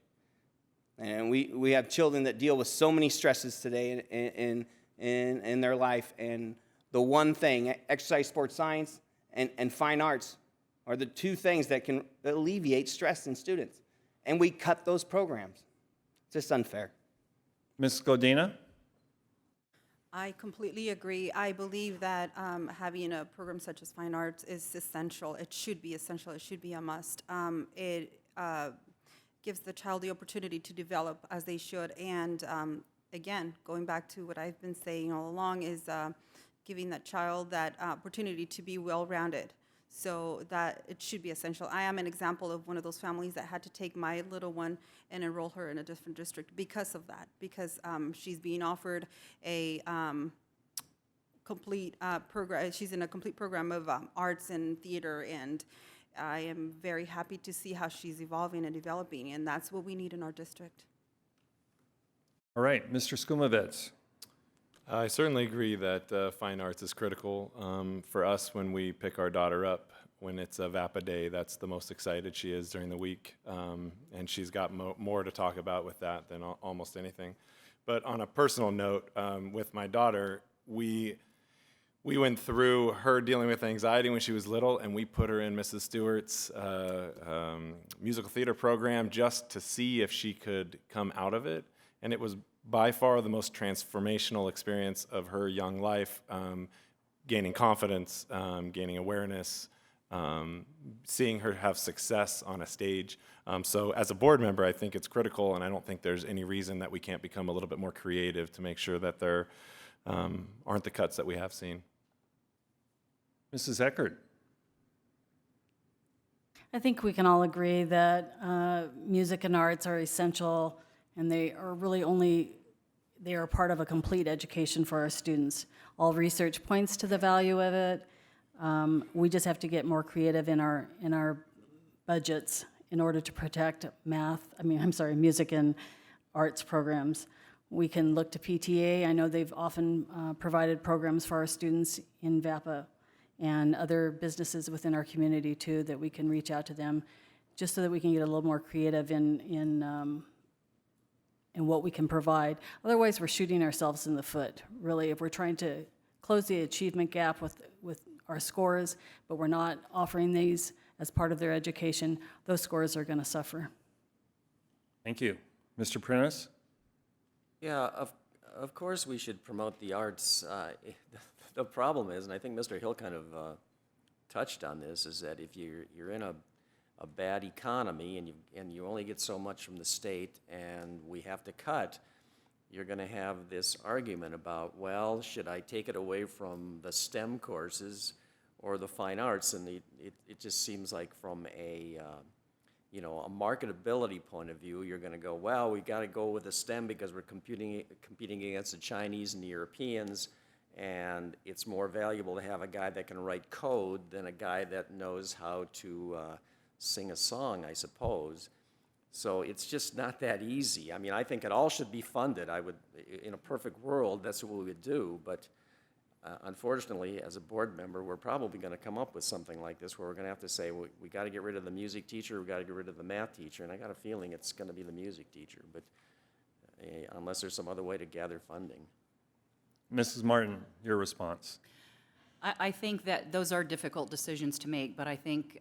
And we have children that deal with so many stresses today in their life. And the one thing, exercise, sports science, and fine arts are the two things that can alleviate stress in students. And we cut those programs. It's just unfair. Ms. Godina? I completely agree. I believe that having a program such as fine arts is essential. It should be essential. It should be a must. It gives the child the opportunity to develop as they should. And again, going back to what I've been saying all along is giving that child that opportunity to be well-rounded. So that it should be essential. I am an example of one of those families that had to take my little one and enroll her in a different district because of that, because she's being offered a complete program. She's in a complete program of arts and theater, and I am very happy to see how she's evolving and developing, and that's what we need in our district. All right, Mr. SKUMAWITZ. I certainly agree that fine arts is critical for us when we pick our daughter up. When it's a VAPA day, that's the most excited she is during the week, and she's got more to talk about with that than almost anything. But on a personal note, with my daughter, we went through her dealing with anxiety when she was little, and we put her in Mrs. Stewart's musical theater program just to see if she could come out of it, and it was by far the most transformational experience of her young life, gaining confidence, gaining awareness, seeing her have success on a stage. So as a board member, I think it's critical, and I don't think there's any reason that we can't become a little bit more creative to make sure that there aren't the cuts that we have seen. Mrs. ECKARD. I think we can all agree that music and arts are essential, and they are really they are part of a complete education for our students. All research points to the value of it. We just have to get more creative in our budgets in order to protect music and arts programs. We can look to PTA. I know they've often provided programs for our students in VAPA and other businesses within our community too, that we can reach out to them just so that we can get a little more creative in what we can provide. Otherwise, we're shooting ourselves in the foot, really. If we're trying to close the achievement gap with our scores, but we're not offering these as part of their education, those scores are going to suffer. Thank you. Mr. Prentice? Yeah, of course we should promote the arts. The problem is, and I think Mr. Hill kind of touched on this, is that if you're in a bad economy and you only get so much from the state and we have to cut, you're going to have this argument about, well, should I take it away from the STEM courses or the fine arts? And it just seems like from a marketability point of view, you're going to go, well, we got to go with the STEM because we're competing against the Chinese and the Europeans, and it's more valuable to have a guy that can write code than a guy that knows how to sing a song, I suppose. So it's just not that easy. I mean, I think it all should be funded. In a perfect world, that's what we would do. But unfortunately, as a board member, we're probably going to come up with something like this where we're going to have to say, we got to get rid of the music teacher, we got to get rid of the math teacher, and I got a feeling it's going to be the music teacher, but unless there's some other way to gather funding. Mrs. Martin, your response. I think that those are difficult decisions to make, but I think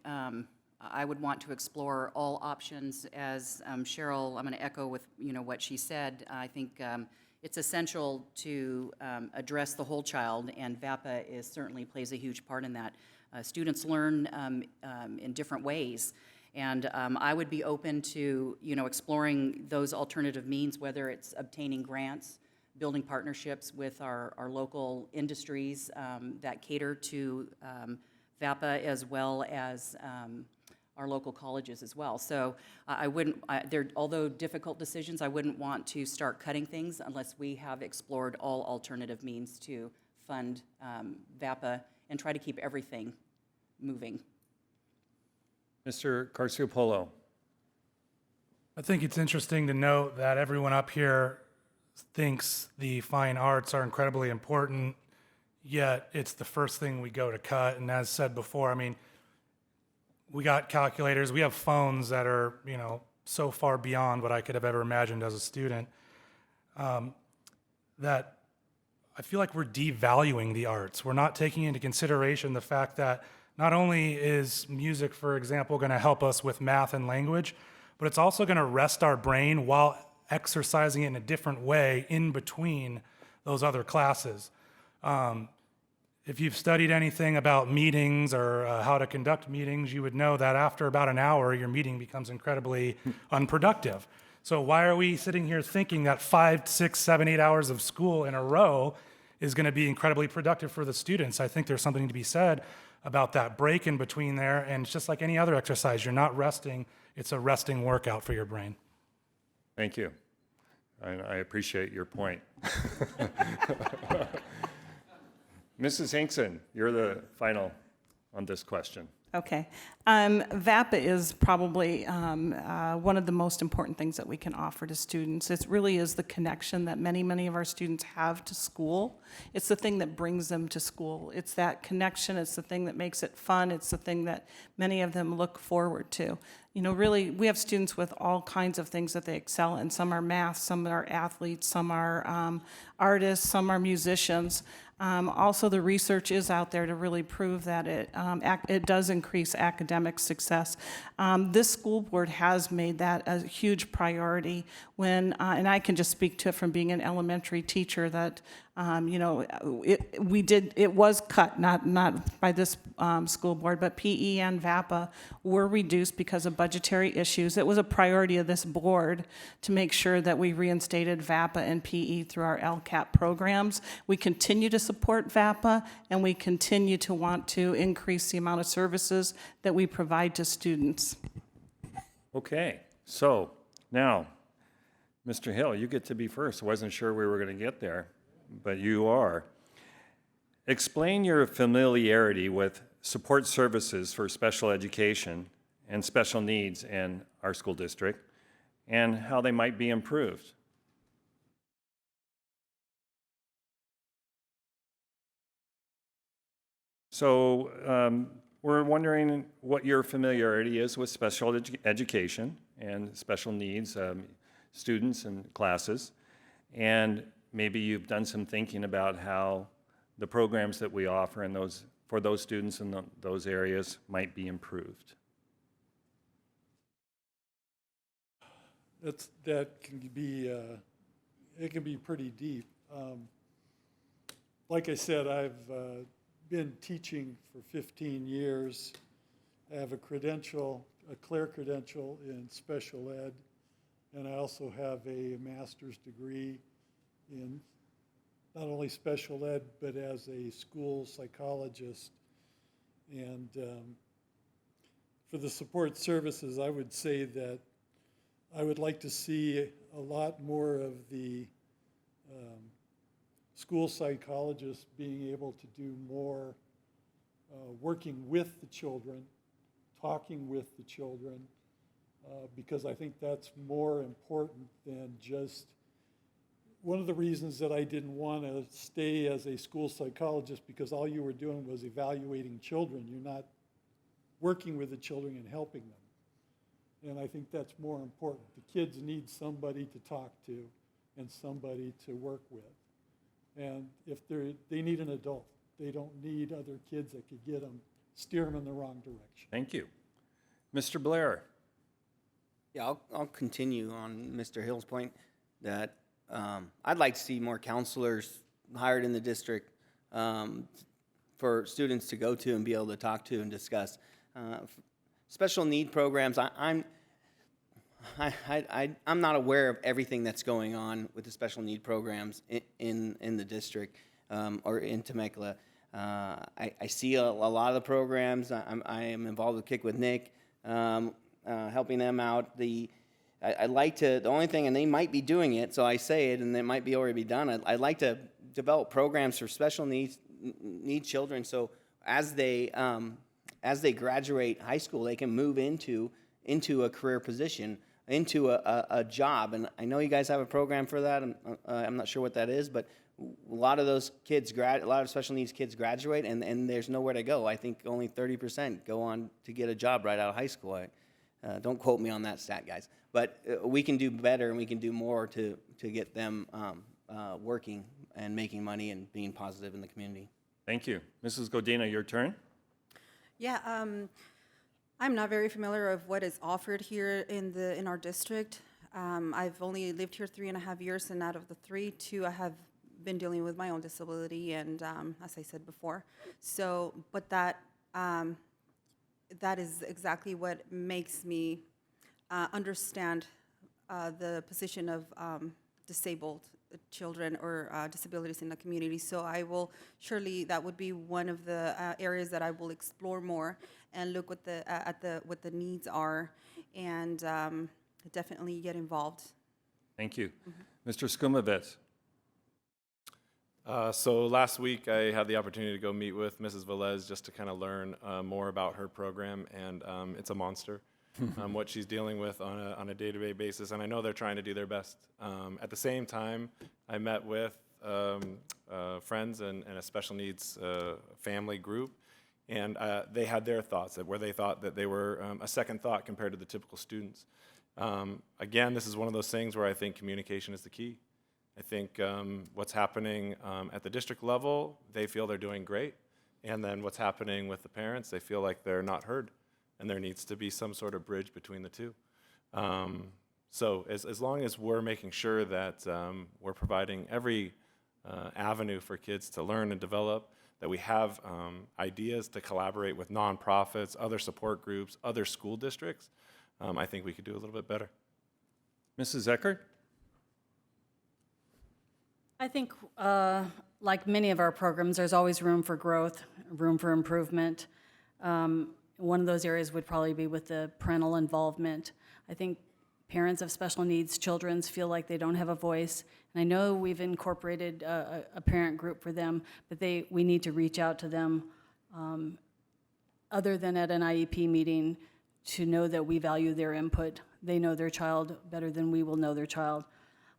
I would want to explore all options. As Cheryl, I'm going to echo with what she said. I think it's essential to address the whole child, and VAPA certainly plays a huge part in that. Students learn in different ways, and I would be open to exploring those alternative means, whether it's obtaining grants, building partnerships with our local industries that cater to VAPA, as well as our local colleges as well. So although difficult decisions, I wouldn't want to start cutting things unless we have explored all alternative means to fund VAPA and try to keep everything moving. Mr. CARCIOPPOLO. I think it's interesting to note that everyone up here thinks the fine arts are incredibly important, yet it's the first thing we go to cut. And as said before, I mean, we got calculators, we have phones that are, so far beyond what I could have ever imagined as a student, that I feel like we're devaluing the arts. We're not taking into consideration the fact that not only is music, for example, going to help us with math and language, but it's also going to rest our brain while exercising it in a different way in between those other classes. If you've studied anything about meetings or how to conduct meetings, you would know that after about an hour, your meeting becomes incredibly unproductive. So why are we sitting here thinking that 5, 6, 7, 8 hours of school in a row is going to be incredibly productive for the students? I think there's something to be said about that break in between there, and it's just like any other exercise. You're not resting. It's a resting workout for your brain. Thank you. I appreciate your point. Mrs. Hinkson, you're the final on this question. Okay. VAPA is probably one of the most important things that we can offer to students. It really is the connection that many, many of our students have to school. It's the thing that brings them to school. It's that connection. It's the thing that makes it fun. It's the thing that many of them look forward to. You know, really, we have students with all kinds of things that they excel in. Some are math, some are athletes, some are artists, some are musicians. Also, the research is out there to really prove that it does increase academic success. This school board has made that a huge priority when, and I can just speak to it from being an elementary teacher, that you know, it was cut, not by this school board, but PE and VAPA were reduced because of budgetary issues. It was a priority of this board to make sure that we reinstated VAPA and PE through our LCAP programs. We continue to support VAPA, and we continue to want to increase the amount of services that we provide to students. Okay, so now, Mr. Hill, you get to be first. I wasn't sure we were going to get there, but you are. Explain your familiarity with support services for special education and special needs in our school district and how they might be improved. So we're wondering what your familiarity is with special education and special needs students and classes, and maybe you've done some thinking about how the programs that we offer in for those students in those areas might be improved. That can be, it can be pretty deep. Like I said, I've been teaching for 15 years. I have a clear credential in special ed, and I also have a master's degree in not only special ed, but as a school psychologist. And for the support services, I would say that I would like to see a lot more of the school psychologists being able to do more working with the children, talking with the children, because I think that's more important than just. One of the reasons that I didn't want to stay as a school psychologist, because all you were doing was evaluating children. You're not working with the children and helping them. And I think that's more important. The kids need somebody to talk to and somebody to work with. And if they need an adult. They don't need other kids that could steer them in the wrong direction. Thank you. Mr. Blair. Yeah, I'll continue on Mr. Hill's point that I'd like to see more counselors hired in the district for students to go to and be able to talk to and discuss. Special need programs, I'm not aware of everything that's going on with the special need programs in the district or in Temecula. I see a lot of the programs. I am involved with Kick with Nick, helping them out. I'd like to, the only thing, and they might be doing it, so I say it, and it might be already be done. I'd like to develop programs for special need children, so as they graduate high school, they can move into a career position, into a job. And I know you guys have a program for that. I'm not sure what that is, but a lot of those kids, a lot of special needs kids graduate, and there's nowhere to go. I think only 30% go on to get a job right out of high school. Don't quote me on that stat, guys. But we can do better and we can do more to get them working and making money and being positive in the community. Thank you. Mrs. Godina, your turn. Yeah, I'm not very familiar of what is offered here in our district. I've only lived here 3.5 years, and out of the 3, 2 I have been dealing with my own disability, and as I said before, so but that is exactly what makes me understand the position of disabled children or disabilities in the community. So I will surely, that would be one of the areas that I will explore more and look what what the needs are, and definitely get involved. Thank you. Mr. SKUMAWITZ. So last week I had the opportunity to go meet with Mrs. Velez just to kind of learn more about her program, and it's a monster. What she's dealing with on a day-to-day basis, and I know they're trying to do their best. At the same time, I met with friends and a special needs family group, and they had their thoughts, where they thought that they were a second thought compared to the typical students. Again, this is one of those things where I think communication is the key. I think what's happening at the district level, they feel they're doing great, and then what's happening with the parents, they feel like they're not heard. And there needs to be some sort of bridge between the two. So as long as we're making sure that we're providing every avenue for kids to learn and develop, that we have ideas to collaborate with nonprofits, other support groups, other school districts, I think we could do a little bit better. Mrs. ECKARD? I think, like many of our programs, there's always room for growth, room for improvement. One of those areas would probably be with the parental involvement. I think parents of special needs children feel like they don't have a voice. And I know we've incorporated a parent group for them, but we need to reach out to them other than at an IEP meeting to know that we value their input. They know their child better than we will know their child.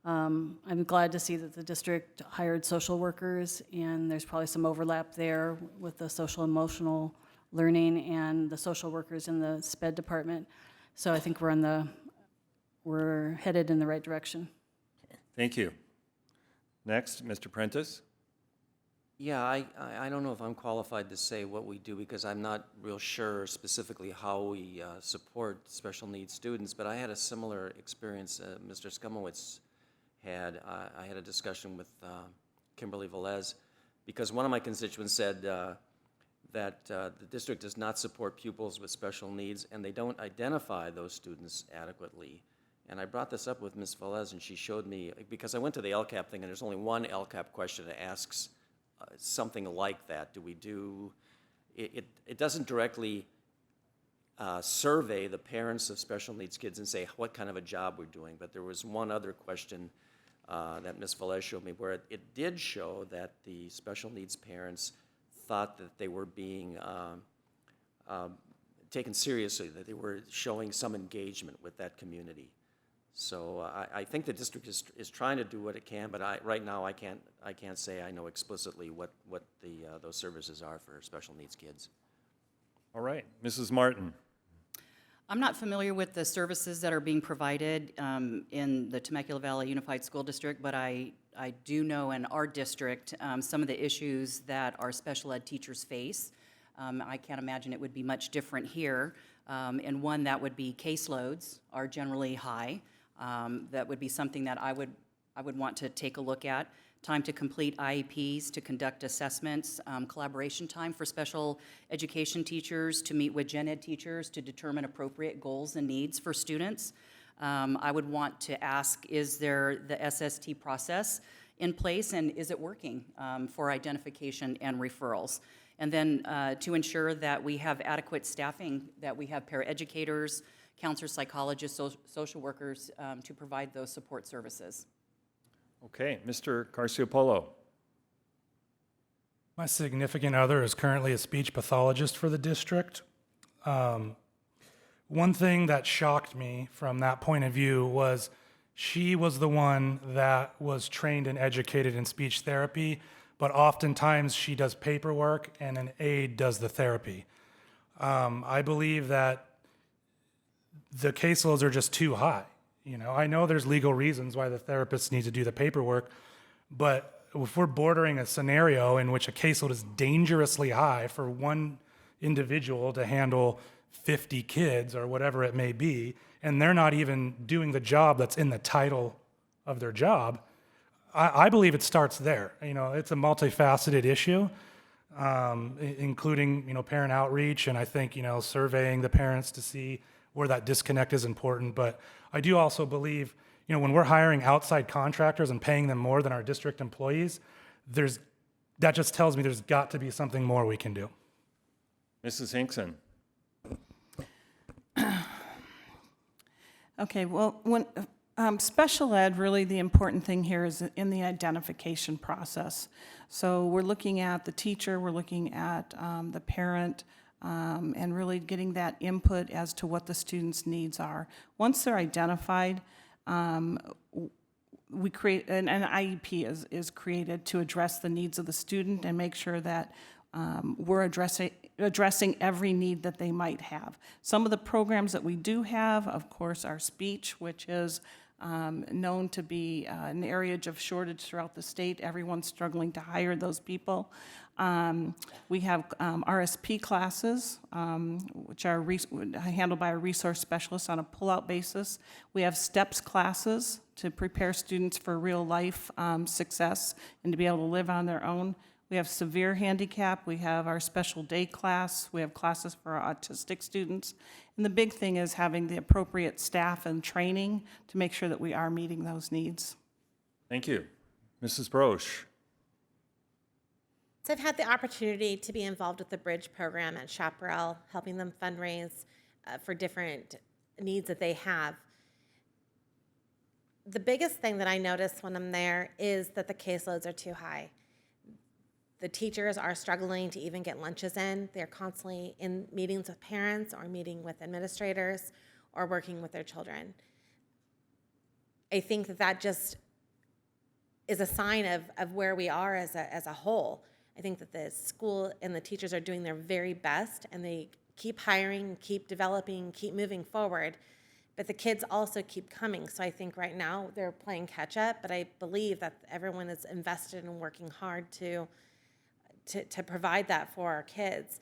I'm glad to see that the district hired social workers, and there's probably some overlap there with the social emotional learning and the social workers in the SPED department. So I think we're headed in the right direction. Thank you. Next, Mr. Prentice. Yeah, I don't know if I'm qualified to say what we do because I'm not real sure specifically how we support special needs students, but I had a similar experience Mr. SKUMAWITZ had. I had a discussion with Kimberly Velez because one of my constituents said that the district does not support pupils with special needs and they don't identify those students adequately. And I brought this up with Ms. Velez and she showed me, because I went to the LCAP thing and there's only one LCAP question that asks something like that. Do we do, it doesn't directly survey the parents of special needs kids and say what kind of a job we're doing, but there was one other question that Ms. Velez showed me where it did show that the special needs parents thought that they were being taken seriously, that they were showing some engagement with that community. So I think the district is trying to do what it can, but right now I can't say I know explicitly what those services are for special needs kids. All right, Mrs. Martin. I'm not familiar with the services that are being provided in the Temecula Valley Unified School District, but I do know in our district some of the issues that our special ed teachers face. I can't imagine it would be much different here. And one that would be caseloads are generally high. That would be something that I would want to take a look at. Time to complete IEPs, to conduct assessments, collaboration time for special education teachers, to meet with gen ed teachers to determine appropriate goals and needs for students. I would want to ask, is there the SST process in place and is it working for identification and referrals? And then to ensure that we have adequate staffing, that we have paraeducators, counselors, psychologists, social workers to provide those support services. Okay, Mr. CARCIOPPOLO. My significant other is currently a speech pathologist for the district. One thing that shocked me from that point of view was she was the one that was trained and educated in speech therapy, but oftentimes she does paperwork and an aide does the therapy. I believe that the caseloads are just too high. You know, I know there's legal reasons why the therapists need to do the paperwork, but if we're bordering a scenario in which a caseload is dangerously high for one individual to handle 50 kids or whatever it may be, and they're not even doing the job that's in the title of their job, I believe it starts there. You know, it's a multifaceted issue, including, you know, parent outreach, and I think, you know, surveying the parents to see where that disconnect is important. But I do also believe, you know, when we're hiring outside contractors and paying them more than our district employees, that just tells me there's got to be something more we can do. Mrs. Hinkson. Okay, well, when special ed, really the important thing here is in the identification process. So we're looking at the teacher, we're looking at the parent, and really getting that input as to what the student's needs are. Once they're identified, we create, an IEP is created to address the needs of the student and make sure that we're addressing every need that they might have. Some of the programs that we do have, of course, are speech, which is known to be an area of shortage throughout the state. Everyone's struggling to hire those people. We have RSP classes, which are handled by a resource specialist on a pull-out basis. We have STEPS classes to prepare students for real-life success and to be able to live on their own. We have severe handicap, we have our special day class, we have classes for our autistic students. And the big thing is having the appropriate staff and training to make sure that we are meeting those needs. Thank you. Mrs. BROSCH. So I've had the opportunity to be involved with the Bridge program at CHERYL, helping them fundraise for different needs that they have. The biggest thing that I notice when I'm there is that the caseloads are too high. The teachers are struggling to even get lunches in. They're constantly in meetings with parents or meeting with administrators or working with their children. I think that just is a sign of where we are as a whole. I think that the school and the teachers are doing their very best, and they keep hiring, keep developing, keep moving forward, but the kids also keep coming. So I think right now they're playing catch up, but I believe that everyone is invested in working hard to provide that for our kids.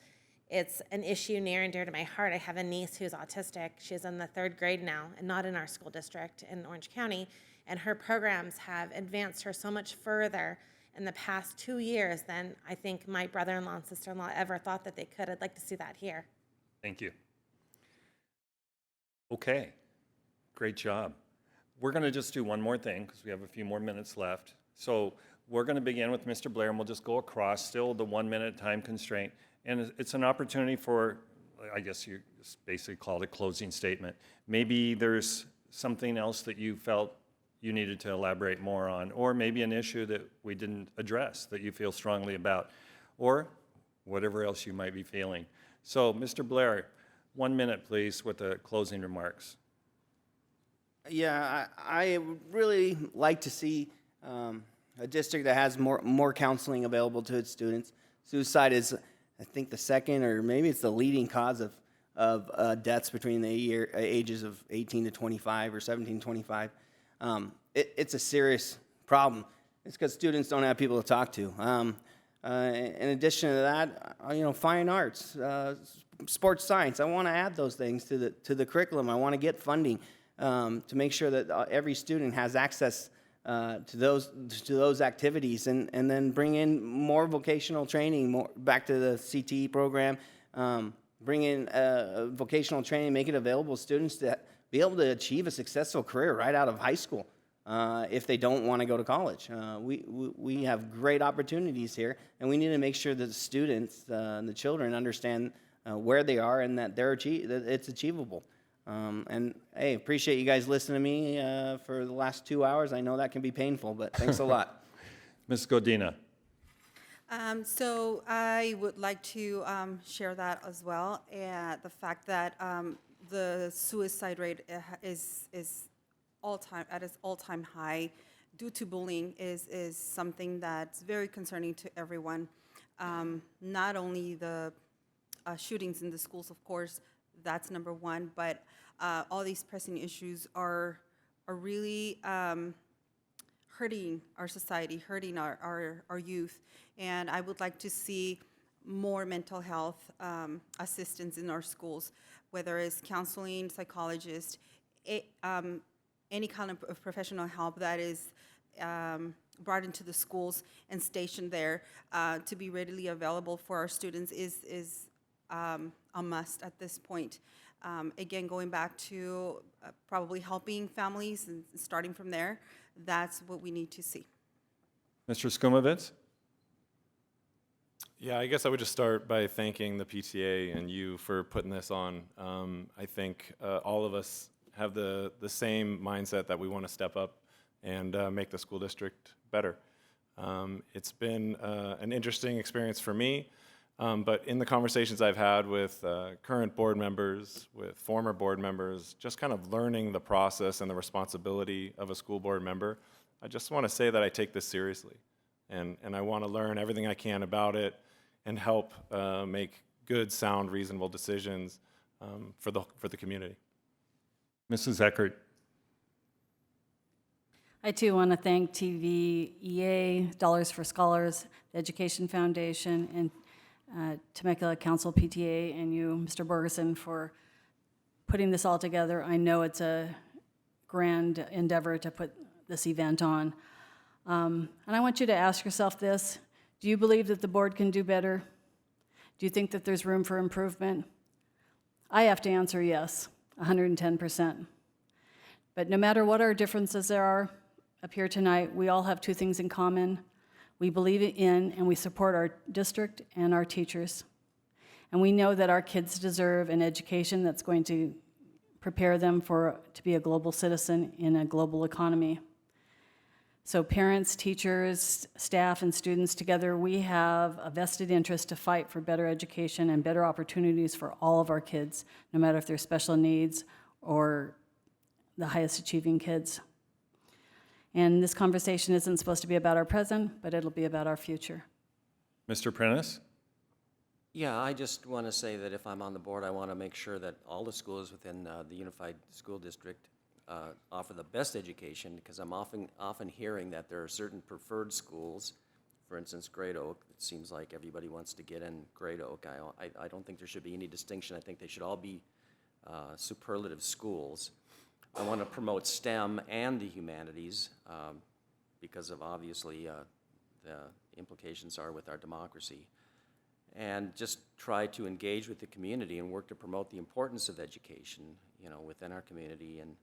It's an issue near and dear to my heart. I have a niece who's autistic. She's in the 3rd grade now, and not in our school district in Orange County, and her programs have advanced her so much further in the past 2 years than I think my brother-in-law and sister-in-law ever thought that they could. I'd like to see that here. Thank you. Okay, great job. We're going to just do one more thing because we have a few more minutes left. So we're going to begin with Mr. Blair, and we'll just go across, still the 1-minute time constraint. And it's an opportunity for, I guess you basically call it a closing statement. Maybe there's something else that you felt you needed to elaborate more on, or maybe an issue that we didn't address that you feel strongly about, or whatever else you might be feeling. So, Mr. Blair, 1 minute, please, with the closing remarks. Yeah, I would really like to see a district that has more counseling available to its students. Suicide is, I think, the second, or maybe it's the leading cause of deaths between the ages of 18 to 25 or 17 to 25. It's a serious problem. It's because students don't have people to talk to. In addition to that, fine arts, sports science. I want to add those things to the curriculum. I want to get funding to make sure that every student has access to those activities, and then bring in more vocational training, back to the CTE program. Bring in vocational training, make it available to students to be able to achieve a successful career right out of high school if they don't want to go to college. We have great opportunities here, and we need to make sure that the students and the children understand where they are and that that it's achievable. And hey, appreciate you guys listening to me for the last 2 hours. I know that can be painful, but thanks a lot. Ms. Godina. So I would like to share that as well, and the fact that the suicide rate is at its all-time high due to bullying is something that's very concerning to everyone. Not only the shootings in the schools, of course, That's number one. But all these pressing issues are really hurting our society, hurting our youth. And I would like to see more mental health assistance in our schools, whether it's counseling, psychologists, any kind of professional help that is brought into the schools and stationed there to be readily available for our students is a must at this point. Again, going back to probably helping families and starting from there, that's what we need to see. Mr. SKUMAWITZ? Yeah, I guess I would just start by thanking the PTA and you for putting this on. I think all of us have the same mindset that we want to step up and make the school district better. It's been an interesting experience for me, but in the conversations I've had with current board members, with former board members, just kind of learning the process and the responsibility of a school board member, I just want to say that I take this seriously. And I want to learn everything I can about it and help make good, sound, reasonable decisions for the community. Mrs. ECKARD? I too want to thank TVEA, Dollars for Scholars, the Education Foundation, and Temecula Council PTA, and you, Mr. Borgeson, for putting this all together. I know it's a grand endeavor to put this event on. And I want you to ask yourself this: do you believe that the board can do better? Do you think that there's room for improvement? I have to answer yes, 110%. But no matter what our differences there are up here tonight, we all have two things in common. We believe in and we support our district and our teachers. And we know that our kids deserve an education that's going to prepare them to be a global citizen in a global economy. So parents, teachers, staff, and students together, we have a vested interest to fight for better education and better opportunities for all of our kids, no matter if they're special needs or the highest achieving kids. And this conversation isn't supposed to be about our present, but it'll be about our future. Mr. Prentice? Yeah, I just want to say that if I'm on the board, I want to make sure that all the schools within the Unified School District offer the best education, because I'm often hearing that there are certain preferred schools. For instance, Great Oak, it seems like everybody wants to get in Great Oak. I don't think there should be any distinction. I think they should all be superlative schools. I want to promote STEM and the humanities because of obviously the implications are with our democracy. And just try to engage with the community and work to promote the importance of education, within our community, and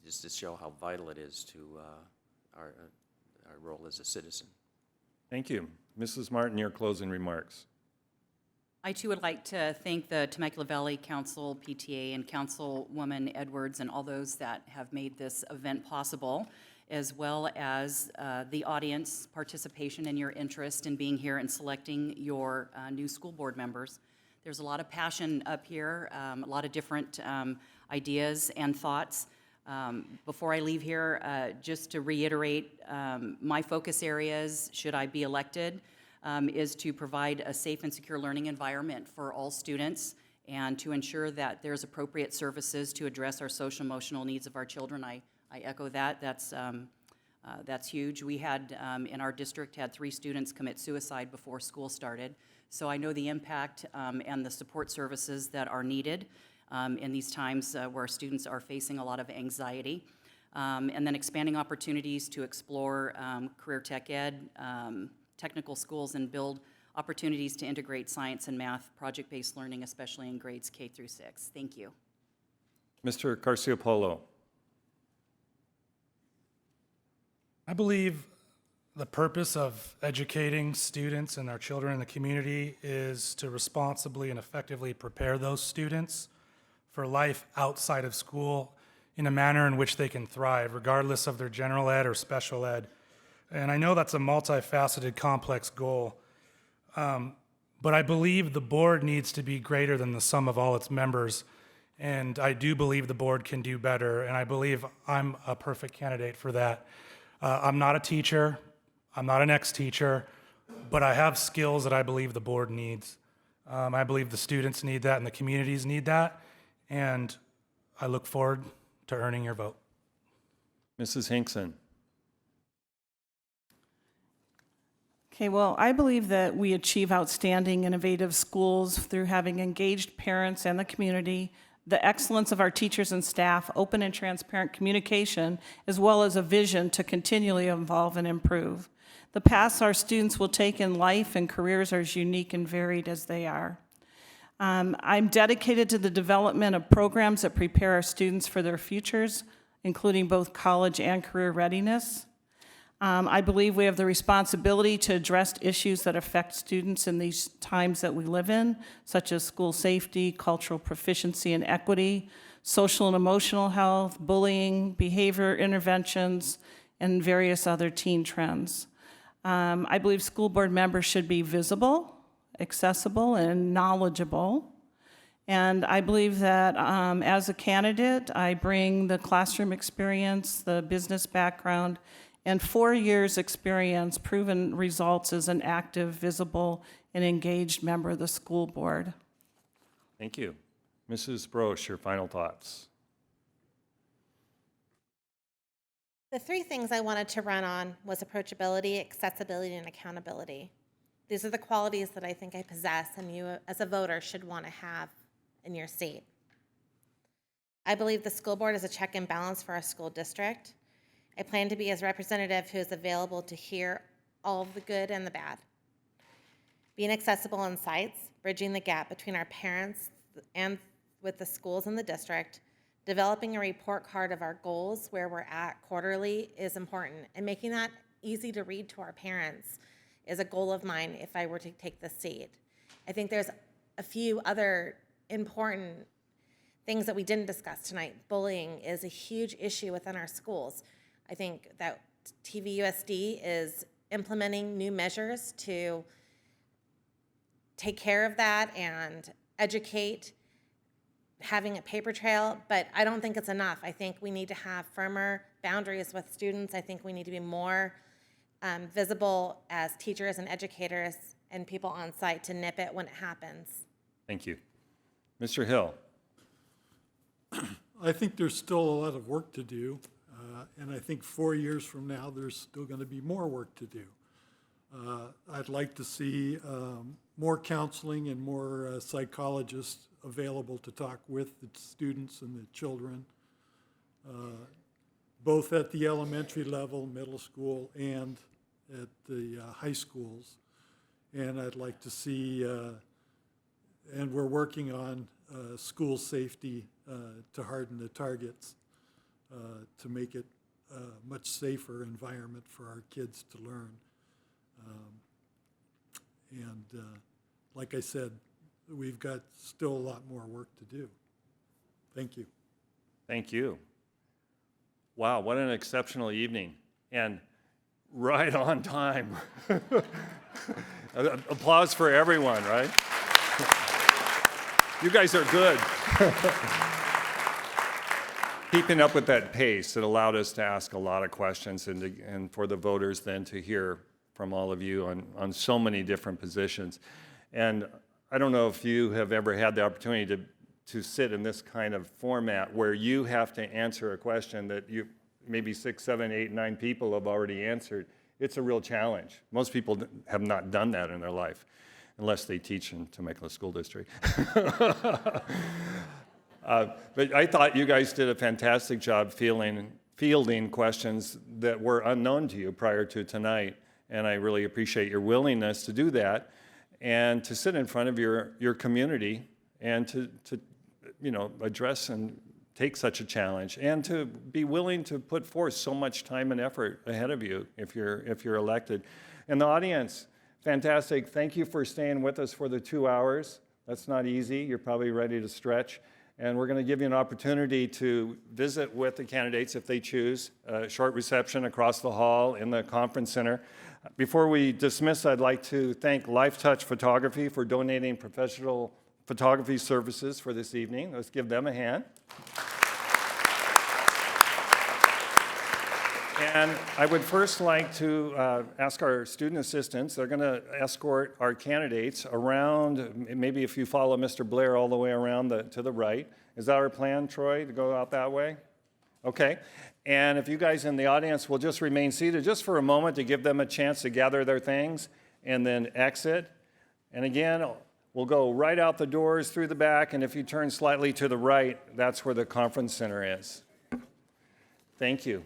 just to show how vital it is to our role as a citizen. Thank you. Mrs. Martin, your closing remarks. I too would like to thank the Temecula Valley Council, PTA, and Councilwoman Edwards and all those that have made this event possible, as well as the audience participation and your interest in being here and selecting your new school board members. There's a lot of passion up here, a lot of different ideas and thoughts. Before I leave here, just to reiterate, my focus areas, should I be elected, is to provide a safe and secure learning environment for all students and to ensure that there's appropriate services to address our social emotional needs of our children. I echo that. That's huge. We had, in our district, had 3 students commit suicide before school started. So I know the impact and the support services that are needed in these times where students are facing a lot of anxiety. And then expanding opportunities to explore career tech ed, technical schools, and build opportunities to integrate science and math, project-based learning, especially in grades K through 6. Thank you. Mr. CARCIOPPOLO. I believe the purpose of educating students and our children in the community is to responsibly and effectively prepare those students for life outside of school in a manner in which they can thrive, regardless of their general ed or special ed. And I know that's a multifaceted, complex goal, but I believe the board needs to be greater than the sum of all its members, and I do believe the board can do better, and I believe I'm a perfect candidate for that. I'm not a teacher, I'm not an ex-teacher, but I have skills that I believe the board needs. I believe the students need that and the communities need that, and I look forward to earning your vote. Mrs. Hinkson. Okay, well, I believe that we achieve outstanding, innovative schools through having engaged parents and the community, the excellence of our teachers and staff, open and transparent communication, as well as a vision to continually evolve and improve. The paths our students will take in life and careers are as unique and varied as they are. I'm dedicated to the development of programs that prepare our students for their futures, including both college and career readiness. I believe we have the responsibility to address issues that affect students in these times that we live in, such as school safety, cultural proficiency and equity, social and emotional health, bullying, behavior interventions, and various other teen trends. I believe school board members should be visible, accessible, and knowledgeable. And I believe that as a candidate, I bring the classroom experience, the business background, and 4 years experience, proven results as an active, visible, and engaged member of the school board. Thank you. Mrs. BROSCH, your final thoughts. The three things I wanted to run on was approachability, accessibility, and accountability. These are the qualities that I think I possess and you as a voter should want to have in your seat. I believe the school board is a check and balance for our school district. I plan to be as representative who is available to hear all of the good and the bad. Being accessible in sites, bridging the gap between our parents and with the schools in the district, developing a report card of our goals, where we're at quarterly, is important. And making that easy to read to our parents is a goal of mine if I were to take this seat. I think there's a few other important things that we didn't discuss tonight. Bullying is a huge issue within our schools. I think that TVUSD is implementing new measures to take care of that and educate, having a paper trail, but I don't think it's enough. I think we need to have firmer boundaries with students. I think we need to be more visible as teachers and educators and people on site to nip it when it happens. Thank you. Mr. Hill. I think there's still a lot of work to do, and I think 4 years from now, there's still going to be more work to do. I'd like to see more counseling and more psychologists available to talk with the students and the children, both at the elementary level, middle school, and at the high schools. And I'd like to see, and we're working on school safety to harden the targets, to make it a much safer environment for our kids to learn. Like I said, we've got still a lot more work to do. Thank you. Thank you. Wow, what an exceptional evening. And right on time. Applause for everyone, right? You guys are good. Keeping up with that pace, it allowed us to ask a lot of questions and for the voters then to hear from all of you on so many different positions. And I don't know if you have ever had the opportunity to sit in this kind of format where you have to answer a question that you maybe 6, 7, 8, 9 people have already answered. It's a real challenge. Most people have not done that in their life, unless they teach in Temecula School District. But I thought you guys did a fantastic job fielding questions that were unknown to you prior to tonight, and I really appreciate your willingness to do that and to sit in front of your community and to address and take such a challenge, and to be willing to put forth so much time and effort ahead of you if you're elected. And the audience, fantastic. Thank you for staying with us for the 2 hours. That's not easy. You're probably ready to stretch. And we're going to give you an opportunity to visit with the candidates if they choose. A short reception across the hall in the conference center. Before we dismiss, I'd like to thank Life Touch Photography for donating professional photography services for this evening. Let's give them a hand. And I would first like to ask our student assistants, they're going to escort our candidates around, maybe if you follow Mr. Blair all the way around to the right. Is that our plan, Troy, to go out that way? Okay. And if you guys in the audience will just remain seated just for a moment to give them a chance to gather their things and then exit. And again, we'll go right out the doors through the back, and if you turn slightly to the right, that's where the conference center is. Thank you.